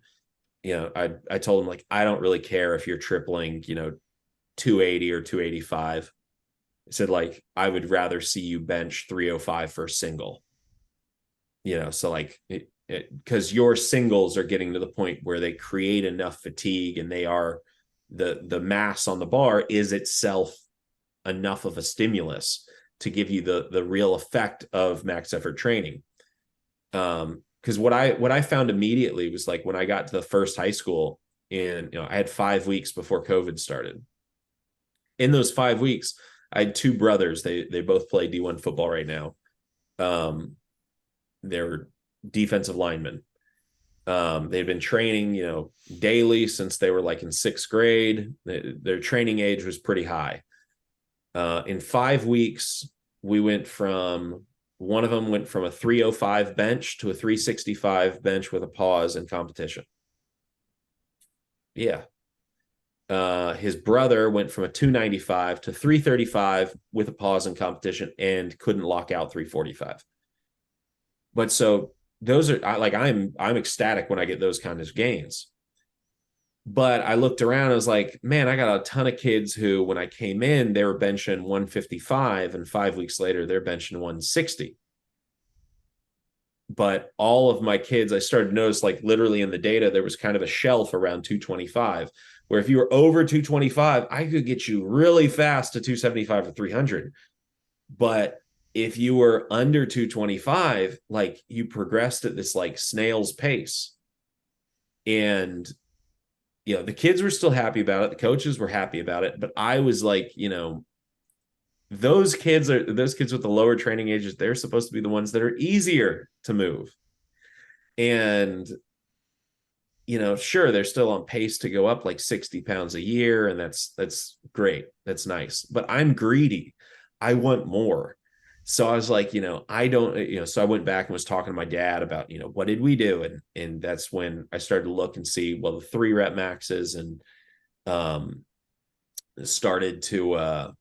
S2: you know, I told him, like, I don't really care if you're tripling, you know, 280 or 285. I said, like, I would rather see you bench 305 for a single, you know, so like, because your singles are getting to the point where they create enough fatigue and they are the mass on the bar is itself enough of a stimulus to give you the real effect of max effort training. Because what I found immediately was, like, when I got to the first high school, and, you know, I had 5 weeks before COVID started. In those 5 weeks, I had 2 brothers. They both play D1 football right now. They're defensive linemen. They've been training, you know, daily since they were like in 6th grade. Their training age was pretty high. In 5 weeks, one of them went from a 305 bench to a 365 bench with a pause in competition. Yeah. His brother went from a 295 to 335 with a pause in competition and couldn't lock out 345. But so those are, like, I'm ecstatic when I get those kinds of gains. But I looked around, I was like, man, I got a ton of kids who, when I came in, they were benching 155, and 5 weeks later, they're benching 160. But all of my kids, I started to notice, like, literally in the data, there was kind of a shelf around 225, where if you were over 225, I could get you really fast to 275 or 300. But if you were under 225, like, you progressed at this like snail's pace. And, you know, the kids were still happy about it. The coaches were happy about it. But I was like, you know, those kids with the lower training ages, they're supposed to be the ones that are easier to move. And, you know, sure, they're still on pace to go up like 60 pounds a year. And that's great. That's nice. But I'm greedy. I want more. So I was like, you know, I don't, you know, so I went back and was talking to my dad about, you know, what did we do? And that's when I started to look and see, well, the 3 rep maxes, and started to I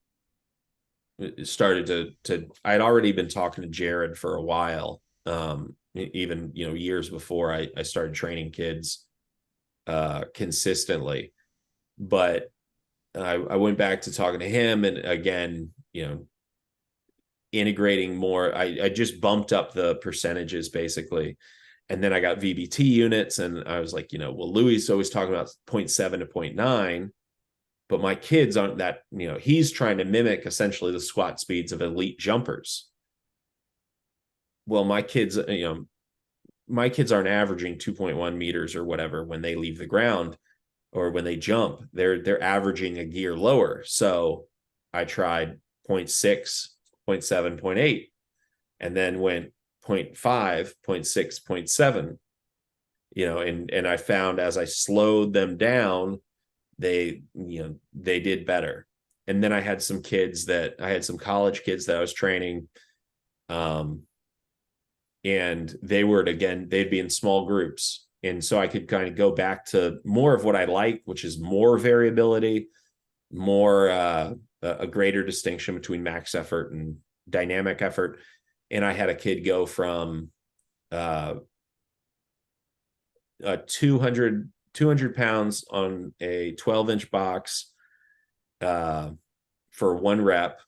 S2: had already been talking to Jared for a while, even, you know, years before I started training kids consistently. But I went back to talking to him, and again, you know, integrating more. I just bumped up the percentages basically. And then I got VBT units, and I was like, you know, well, Louis is always talking about 0.7 to 0.9, but my kids aren't that, you know, he's trying to mimic essentially the squat speeds of elite jumpers. Well, my kids, you know, my kids aren't averaging 2.1 meters or whatever when they leave the ground or when they jump. They're averaging a gear lower. So I tried 0.6, 0.7, 0.8, and then went 0.5, 0.6, 0.7, you know, and I found as I slowed them down, they did better. And then I had some college kids that I was training. And they'd be in small groups. And so I could kind of go back to more of what I like, which is more variability, more a greater distinction between max effort and dynamic effort. And I had a kid go from a 200 pounds on a 12-inch box for one rep,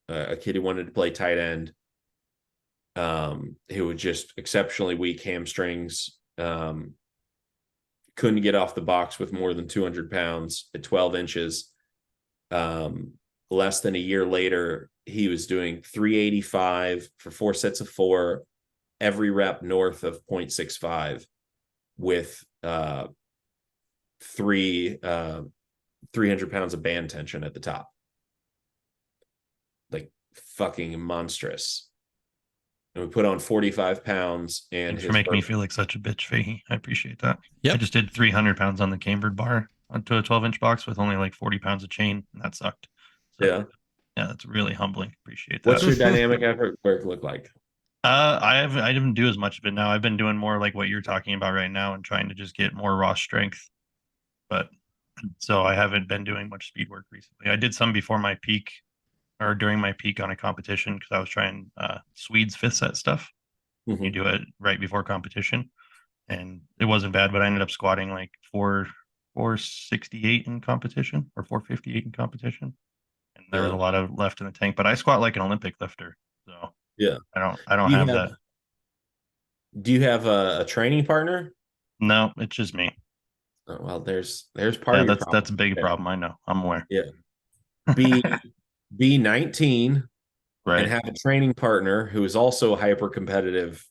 S2: a kid who wanted to play tight end, who was just exceptionally weak hamstrings, couldn't get off the box with more than 200 pounds at 12 inches. Less than a year later, he was doing 385 for 4 sets of 4, every rep north of 0.65 with 300 pounds of band tension at the top. Like fucking monstrous. And we put on 45 pounds. And
S3: thanks for making me feel like such a bitch, Fahey. I appreciate that.
S1: Yep.
S3: I just did 300 pounds on the cambered bar onto a 12-inch box with only like 40 pounds of chain, and that sucked. So, yeah, that's really humbling. Appreciate that.
S2: What's your dynamic effort work look like?
S3: I didn't do as much of it now. I've been doing more like what you're talking about right now and trying to just get more raw strength. But so I haven't been doing much speed work recently. I did some before my peak or during my peak on a competition because I was trying Swedes 5th set stuff. Mm-hmm. You do it right before competition, and it wasn't bad, but I ended up squatting like 468 in competition or 458 in competition, and there was a lot of left in the tank. But I squat like an Olympic lifter, so
S2: yeah,
S3: I don't have that.
S2: Do you have a training partner?
S3: No, it's just me.
S2: Oh, well, there's part of
S3: that's a big problem. I know. I'm aware.
S2: Yeah. Be 19, right, and have a training partner who is also a hyper competitive,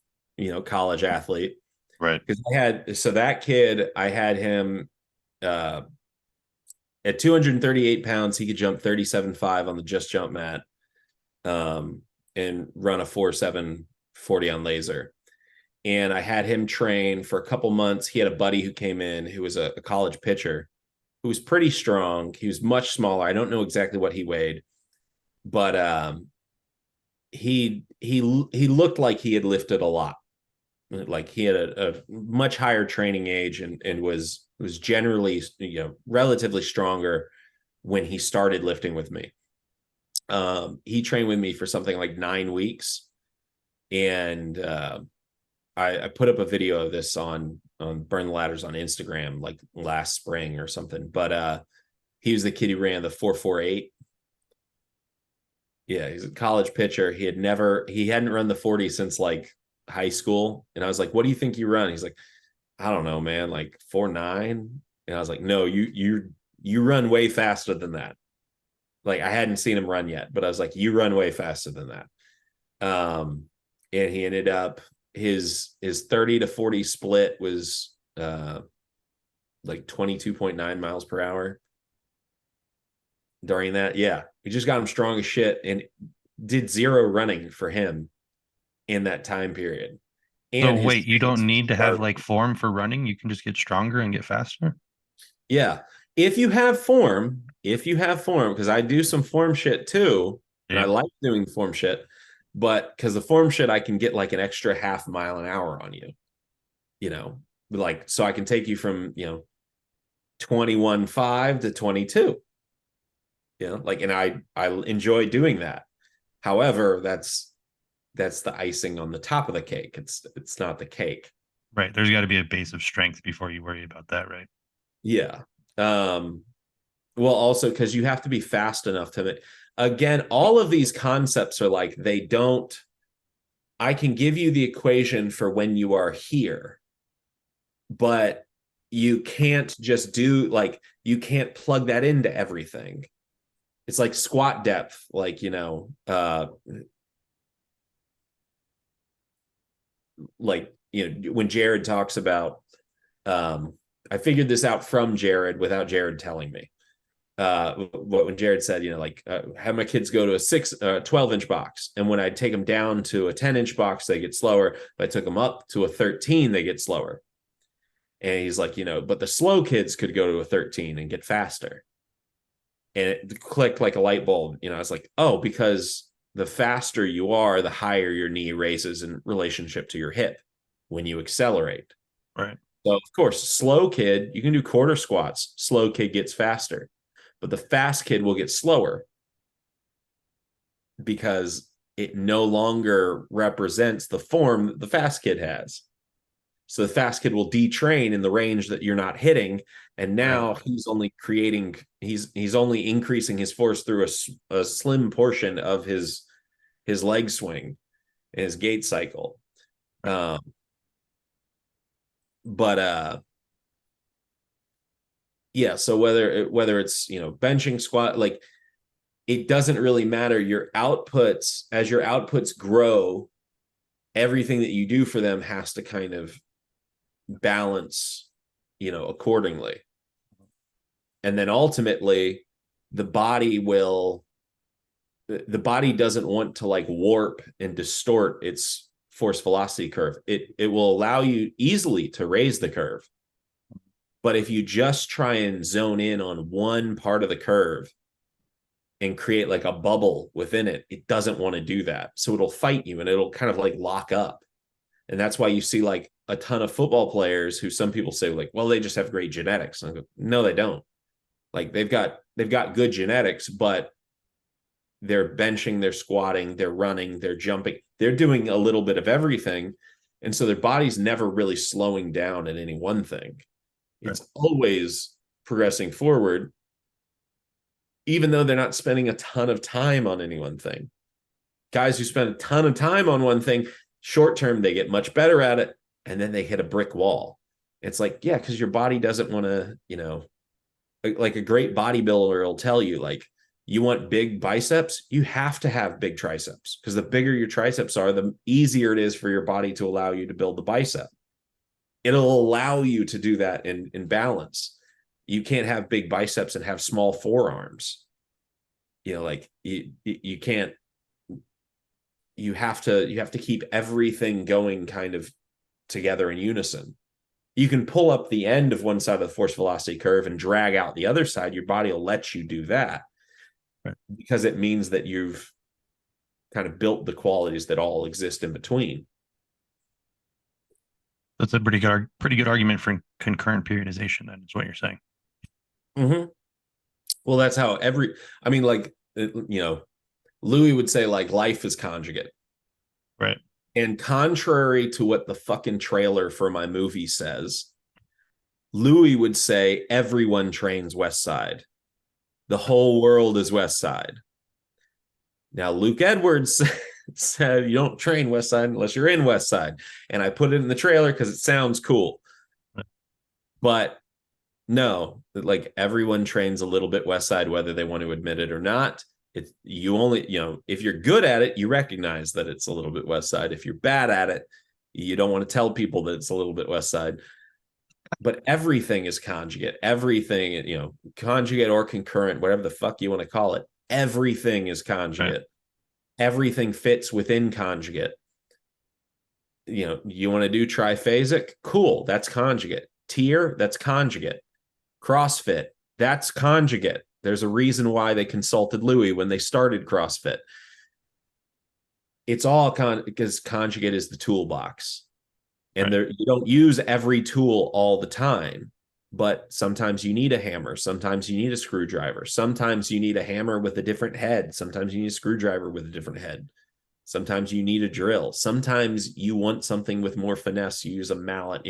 S2: college athlete,
S3: right?
S2: Because that kid, I had him at 238 pounds, he could jump 37.5 on the just jump mat, and run a 4.740 on laser. And I had him train for a couple months. He had a buddy who came in who was a college pitcher who was pretty strong. He was much smaller. I don't know exactly what he weighed, but he looked like he had lifted a lot. Like he had a much higher training age and was generally, relatively stronger when he started lifting with me. He trained with me for something like 9 weeks. And I put up a video of this on Burn the Ladders on Instagram, like last spring or something. But he was the kid who ran the 4.48. Yeah, he's a college pitcher. He hadn't run the 40 since like high school. And I was like, what do you think you run? He's like, I don't know, man, like 4.9. And I was like, no, you run way faster than that. Like I hadn't seen him run yet, but I was like, you run way faster than that. And he ended up, his 30 to 40 split was like 22.9 miles per hour during that. Yeah, we just got him strong as shit and did 0 running for him in that time period.
S3: And so wait, you don't need to have like form for running. You can just get stronger and get faster.
S2: Yeah, if you have form, because I do some form shit too, and I like doing form shit. But because the form shit, I can get like an extra 0.5 mile an hour on you, like, so I can take you from, 21.5 to 22, like, and I enjoy doing that. However, that's the icing on the top of the cake. It's not the cake.
S3: Right. There's got to be a base of strength before you worry about that. Right.
S2: Yeah. Well, also because you have to be fast enough to, again, all of these concepts are like, I can give you the equation for when you are here, but you can't just do, like, you can't plug that into everything. It's like squat depth, like, when Jared talks about, I figured this out from Jared without Jared telling me. When Jared said, have my kids go to a 12-inch box. And when I take them down to a 10-inch box, they get slower. If I took them up to a 13, they get slower. And he's like, but the slow kids could go to a 13 and get faster. And it clicked like a light bulb. I was like, oh, because the faster you are, the higher your knee raises in relationship to your hip when you accelerate.
S3: Right.
S2: So, of course, slow kid, you can do quarter squats. Slow kid gets faster, but the fast kid will get slower because it no longer represents the form that the fast kid has. So the fast kid will detrain in the range that you're not hitting. And now he's only increasing his force through a slim portion of his leg swing, his gait cycle. But yeah, so whether it's, benching, squat, like, it doesn't really matter. Your outputs, as your outputs grow, everything that you do for them has to kind of balance, accordingly. And then ultimately the body doesn't want to like warp and distort its force velocity curve. It will allow you easily to raise the curve. But if you just try and zone in on one part of the curve and create like a bubble within it, it doesn't want to do that. So it'll fight you and it'll kind of like lock up. And that's why you see like a ton of football players who some people say like, well, they just have great genetics. And I go, no, they don't. Like they've got good genetics, but they're benching, they're squatting, they're running, they're jumping, they're doing a little bit of everything. And so their body's never really slowing down in any one thing. It's always progressing forward, even though they're not spending a ton of time on any one thing. Guys who spend a ton of time on one thing, short term, they get much better at it, and then they hit a brick wall. It's like, yeah, because your body doesn't want to, like a great bodybuilder will tell you, like, you want big biceps, you have to have big triceps, because the bigger your triceps are, the easier it is for your body to allow you to build the bicep. It'll allow you to do that in balance. You can't have big biceps and have small forearms. Like you can't. You have to keep everything going kind of together in unison. You can pull up the end of one side of the force velocity curve and drag out the other side. Your body will let you do that, because it means that you've kind of built the qualities that all exist in between.
S3: That's a pretty good argument for concurrent periodization. Then is what you're saying.
S2: Mm-hmm. Well, that's how Louis would say like life is conjugate.
S3: Right.
S2: And contrary to what the fucking trailer for my movie says, Louis would say everyone trains West Side. The whole world is West Side. Now, Luke Edwards said you don't train West Side unless you're in West Side. And I put it in the trailer because it sounds cool. But no, like everyone trains a little bit West Side, whether they want to admit it or not. You only, if you're good at it, you recognize that it's a little bit West Side. If you're bad at it, you don't want to tell people that it's a little bit West Side. But everything is conjugate. Everything, conjugate or concurrent, whatever the fuck you want to call it. Everything is conjugate. Right. Everything fits within conjugate. You want to do triphasic? Cool. That's conjugate. Tier, that's conjugate. CrossFit, that's conjugate. There's a reason why they consulted Louis when they started CrossFit. It's all because conjugate is the toolbox. And you don't use every tool all the time, but sometimes you need a hammer. Sometimes you need a screwdriver. Sometimes you need a hammer with a different head. Sometimes you need a screwdriver with a different head. Sometimes you need a drill. Sometimes you want something with more finesse. You use a mallet.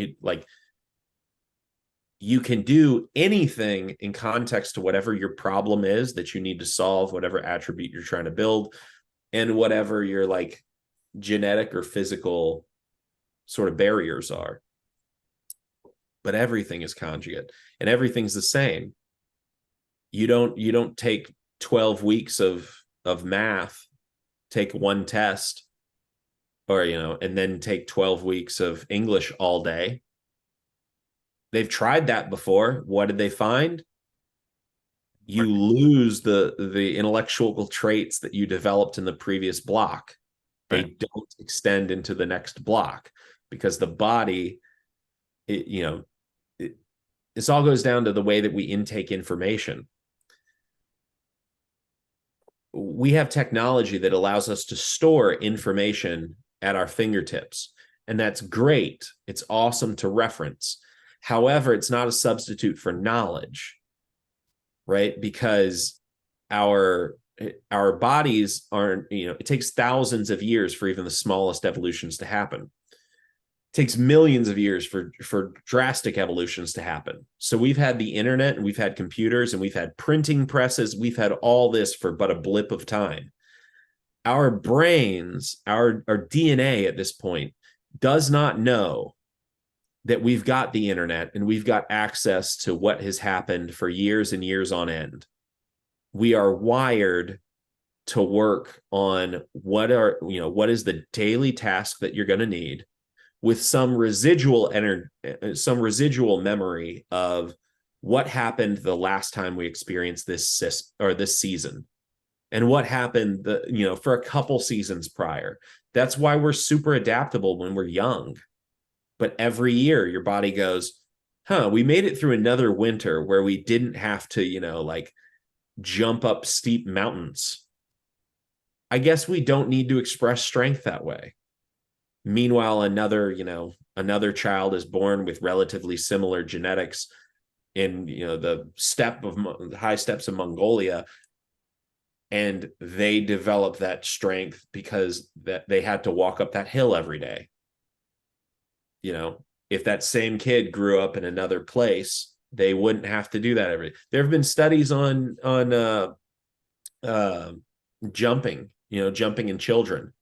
S2: You can do anything in context to whatever your problem is that you need to solve, whatever attribute you're trying to build, and whatever your like genetic or physical sort of barriers are. But everything is conjugate and everything's the same. You don't take 12 weeks of math, take one test, or and then take 12 weeks of English all day. They've tried that before. What did they find? You lose the intellectual traits that you developed in the previous block. They don't extend into the next block because the body, this all goes down to the way that we intake information. we have technology that allows us to store information at our fingertips. And that's great. It's awesome to reference. However, it's not a substitute for knowledge, right? Because our bodies aren't, it takes thousands of years for even the smallest evolutions to happen. It takes millions of years for drastic evolutions to happen. So we've had the internet, and we've had computers, and we've had printing presses. We've had all this for but a blip of time. Our brains, our DNA at this point does not know that we've got the internet and we've got access to what has happened for years and years on end. We are wired to work on what is the daily task that you're going to need, with some residual memory of what happened the last time we experienced this season, and what happened for a couple seasons prior. That's why we're super adaptable when we're young. But every year your body goes, we made it through another winter where we didn't have to, jump up steep mountains. I guess we don't need to express strength that way. Meanwhile, another child is born with relatively similar genetics in, the high steppes of Mongolia, and they develop that strength because they had to walk up that hill every day. If that same kid grew up in another place, they wouldn't have to do that every day. There have been studies on jumping in children.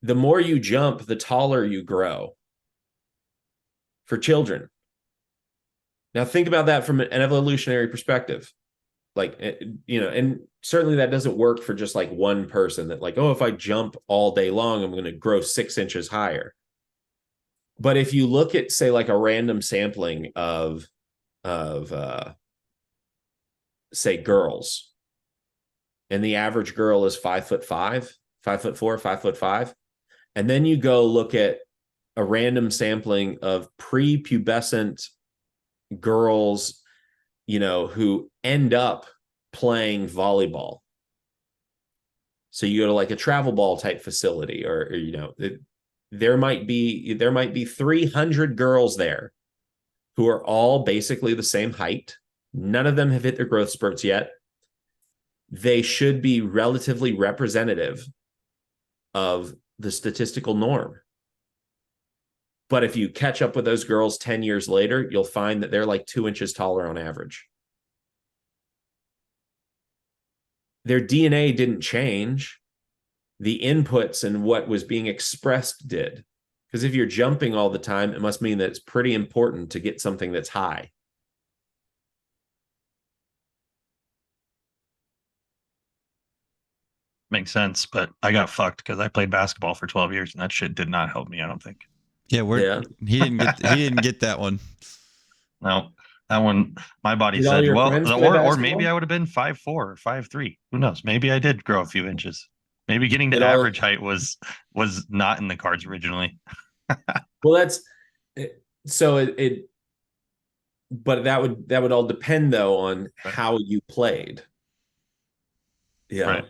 S2: The more you jump, the taller you grow for children. Now think about that from an evolutionary perspective. And certainly that doesn't work for just like one person, that if I jump all day long, I'm going to grow 6 inches higher. But if you look at, say, like a random sampling of say girls, and the average girl is 5'5", 5'4", 5'5", and then you go look at a random sampling of prepubescent girls, who end up playing volleyball. So you go to like a travel ball type facility, or there might be 300 girls there who are all basically the same height. None of them have hit their growth spurts yet. They should be relatively representative of the statistical norm. But if you catch up with those girls 10 years later, you'll find that they're like 2 inches taller on average. Their DNA didn't change. The inputs and what was being expressed did. Because if you're jumping all the time, it must mean that it's pretty important to get something that's high.
S3: Makes sense, but I got fucked because I played basketball for 12 years and that shit did not help me, I don't think.
S1: Yeah, he didn't get that one.
S3: No, that one, my body
S2: Did
S3: said, or
S2: maybe
S3: maybe I would have been 5'4" or 5'3". Who knows? Maybe I did grow a few inches. Maybe getting to average height was not in the cards originally.
S2: Well, that's so but that would all depend though on how you played. Yeah.
S3: Right.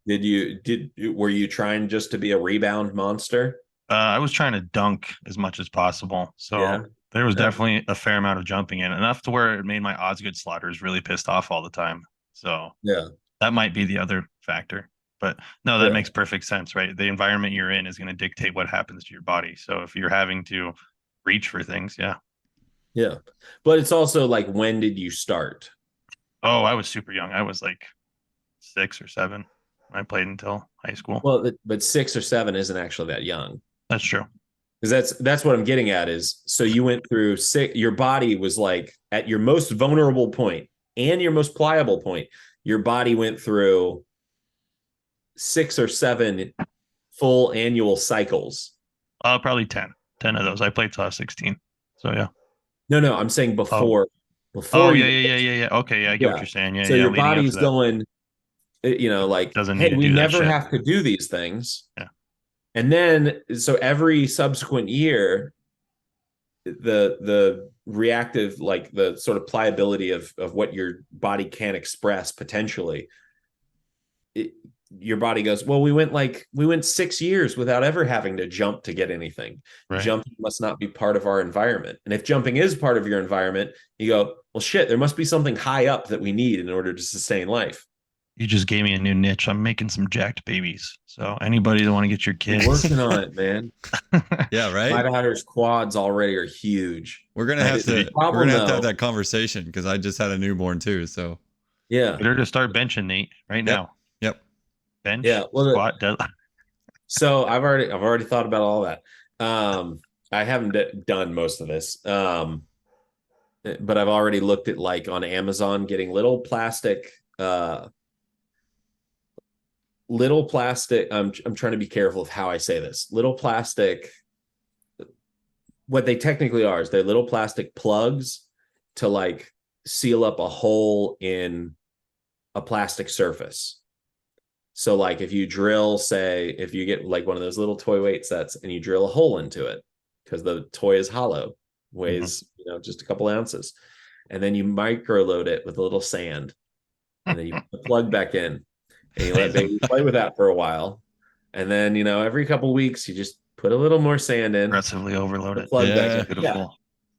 S2: Were you trying just to be a rebound monster?
S3: I was trying to dunk as much as possible. So there was definitely a fair amount of jumping in, enough to where it made my Osgood slotters really pissed off all the time. So that might be the other factor. But no, that makes perfect sense, right? The environment you're in is going to dictate what happens to your body. So if you're having to reach for things, yeah.
S2: But it's also like, when did you start?
S3: Oh, I was super young. I was like 6 or 7. I played until high school.
S2: Well, but 6 or 7 isn't actually that young.
S3: That's true.
S2: Because that's what I'm getting at is, so you went through your body was like at your most vulnerable point and your most pliable point. Your body went through 6 or 7 full annual cycles.
S3: Probably 10 of those. I played till I was 16. So yeah.
S2: No, I'm saying before.
S3: Yeah. Okay, yeah, I get what you're saying. Yeah.
S2: So your body's going,
S3: doesn't
S2: hey,
S3: need to
S2: we
S3: do that
S2: never
S3: shit.
S2: have to do these things.
S3: Yeah.
S2: And then, so every subsequent year, the reactive, like the sort of pliability of what your body can express potentially your body goes, well, we went 6 years without ever having to jump to get anything. Right. Jumping must not be part of our environment. And if jumping is part of your environment, you go, well, shit, there must be something high up that we need in order to sustain life.
S3: You just gave me a new niche. I'm making some jacked babies. So anybody that want to get your kids
S2: working on it, man.
S1: Yeah, right.
S2: My daughter's quads already are huge.
S1: We're gonna have to have that conversation because I just had a newborn too. So
S2: yeah,
S3: better to start benching, Nate, right now.
S1: Yep.
S3: Bench. Yeah. Well, squat.
S2: So I've already thought about all that. I haven't done most of this. But I've already looked at like on Amazon getting little plastic. I'm trying to be careful of how I say this. Little plastic, what they technically are is they're little plastic plugs to like seal up a hole in a plastic surface. So like if you drill, say, if you get like one of those little toy weight sets and you drill a hole into it because the toy is hollow, weighs, just a couple ounces. And then you micro load it with a little sand and then you put the plug back in. And you let baby play with that for a while. And then, every couple of weeks, you just put a little more sand in.
S3: Aggressively overload it.
S2: Plug back in. Yeah.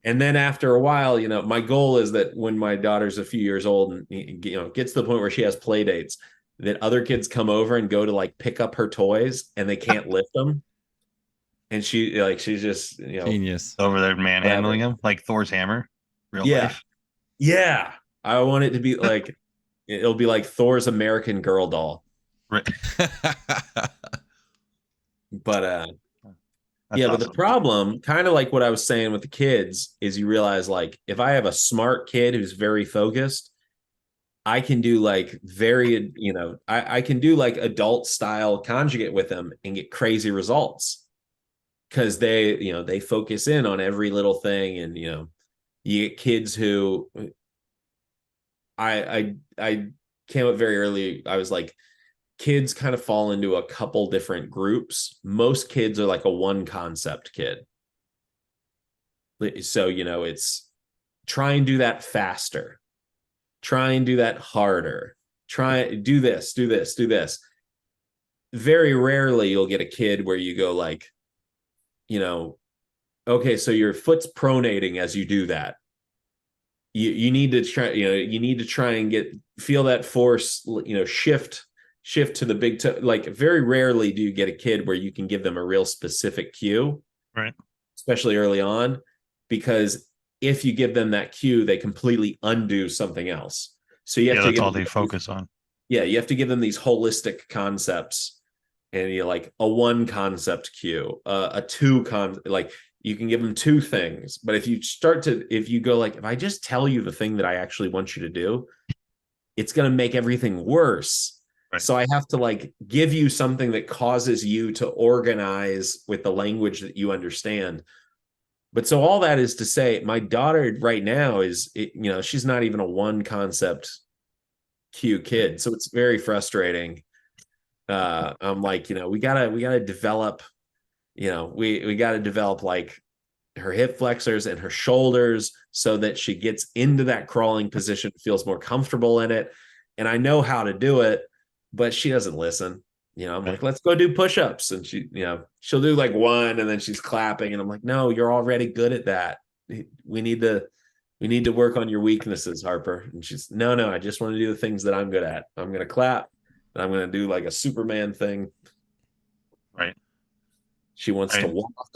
S2: And then after a while, my goal is that when my daughter's a few years old and, gets to the point where she has play dates, that other kids come over and go to like pick up her toys and they can't lift them. And she's just,
S1: genius
S3: over there manhandling them like Thor's hammer. Real life.
S2: Yeah. I want it to be like, it'll be like Thor's American Girl doll.
S3: Right.
S2: But
S3: awesome.
S2: But the problem, kind of like what I was saying with the kids, is you realize like if I have a smart kid who's very focused, I can do like I can do like adult style conjugate with them and get crazy results because they focus in on every little thing. And you get kids who I came up very early. I was like, kids kind of fall into a couple different groups. Most kids are like a one concept kid. So, it's try and do that faster. Try and do that harder. Do this. Very rarely you'll get a kid where you go like, okay, so your foot's pronating as you do that. You need to try, you need to try and feel that force, shift to the big toe. Like very rarely do you get a kid where you can give them a real specific cue,
S3: right?
S2: Especially early on, because if you give them that cue, they completely undo something else. So you have to
S3: that's all they focus on.
S2: Yeah. You have to give them these holistic concepts and like a one concept cue, a two like you can give them two things. But if you go like, if I just tell you the thing that I actually want you to do, it's going to make everything worse. Right. So I have to like give you something that causes you to organize with the language that you understand. But so all that is to say, my daughter right now is, she's not even a one concept cue kid. So it's very frustrating. I'm like, we gotta develop, we got to develop like her hip flexors and her shoulders so that she gets into that crawling position, feels more comfortable in it. And I know how to do it, but she doesn't listen. I'm like, let's go do push-ups. And she, she'll do like one and then she's clapping. And I'm like, no, you're already good at that. We need to work on your weaknesses, Harper. And she's, no, I just want to do the things that I'm good at. I'm going to clap and I'm going to do like a Superman thing.
S3: Right.
S2: She wants to walk.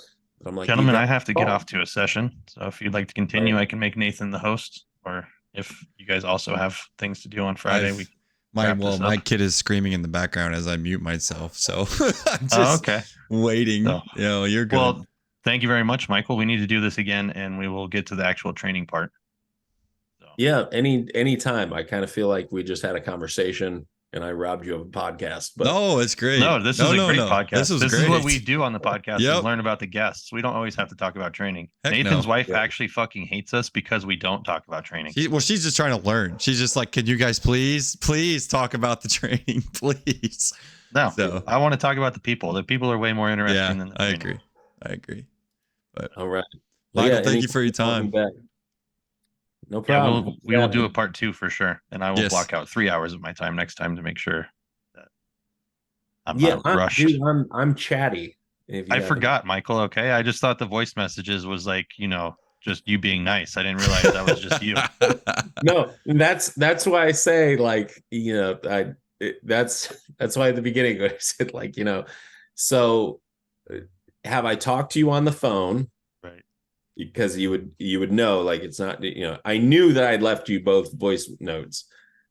S2: I'm like,
S3: gentlemen, I have to get off to a session. So if you'd like to continue, I can make Nathan the host. Or if you guys also have things to do on Friday,
S1: my kid is screaming in the background as I mute myself. So I'm just waiting. So, you're good.
S3: Well, thank you very much, Michael. We need to do this again and we will get to the actual training part.
S2: So. Yeah, any time. I kind of feel like we just had a conversation and I robbed you of a podcast. But
S1: no, it's great.
S3: No, this is a great podcast. This is what we do on the podcast.
S1: Yep.
S3: We learn about the guests. We don't always have to talk about training. Heck Nathan's wife actually fucking hates us because we don't talk about training.
S1: She's just trying to learn. She's just like, can you guys please talk about the training, please?
S3: No, so, I want to talk about the people. The people are way more interesting than the training.
S1: I agree. But
S2: all right.
S1: Michael, thank you for your time.
S2: No problem.
S3: We will do a part 2 for sure. And I will block out 3 hours of my time next time to make sure that I'm not rushed.
S2: Dude, I'm chatty.
S3: I forgot, Michael. Okay, I just thought the voice messages was like, just you being nice. I didn't realize that was just you.
S2: No, that's why I say, like, that's why at the beginning I said, like, so have I talked to you on the phone?
S3: Right.
S2: Because you would know, like, it's not, I knew that I'd left you both voice notes,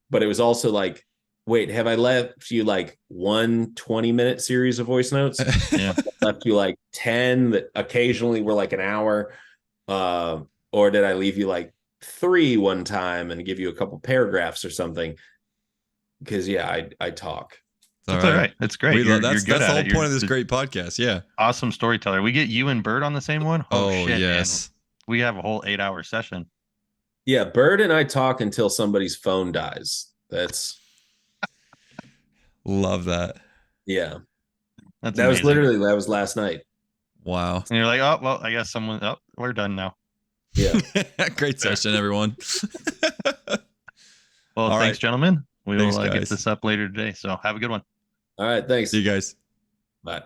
S2: but it was also like, wait, have I left you like 20-minute series of voice notes?
S3: Yeah.
S2: Left you like 10 that occasionally were like an hour, or did I leave you like 3 one time and give you a couple paragraphs or something? Because I talk.
S3: That's all right. That's great.
S1: That's the whole point of this great podcast. Yeah.
S3: Awesome storyteller. We get you and Bird on the same one.
S1: Oh shit, yes.
S3: Man. We have a whole 8-hour session.
S2: Yeah, Bird and I talk until somebody's phone dies. That's
S1: love that.
S2: Yeah.
S3: That
S2: was last night.
S1: Wow.
S3: And you're like, oh well, I guess we're done now.
S2: Yeah.
S1: Great session, everyone.
S3: Well, thanks, gentlemen. We will get this up later today. So have a good one.
S2: All right. Thanks.
S1: See you guys.
S2: Bye.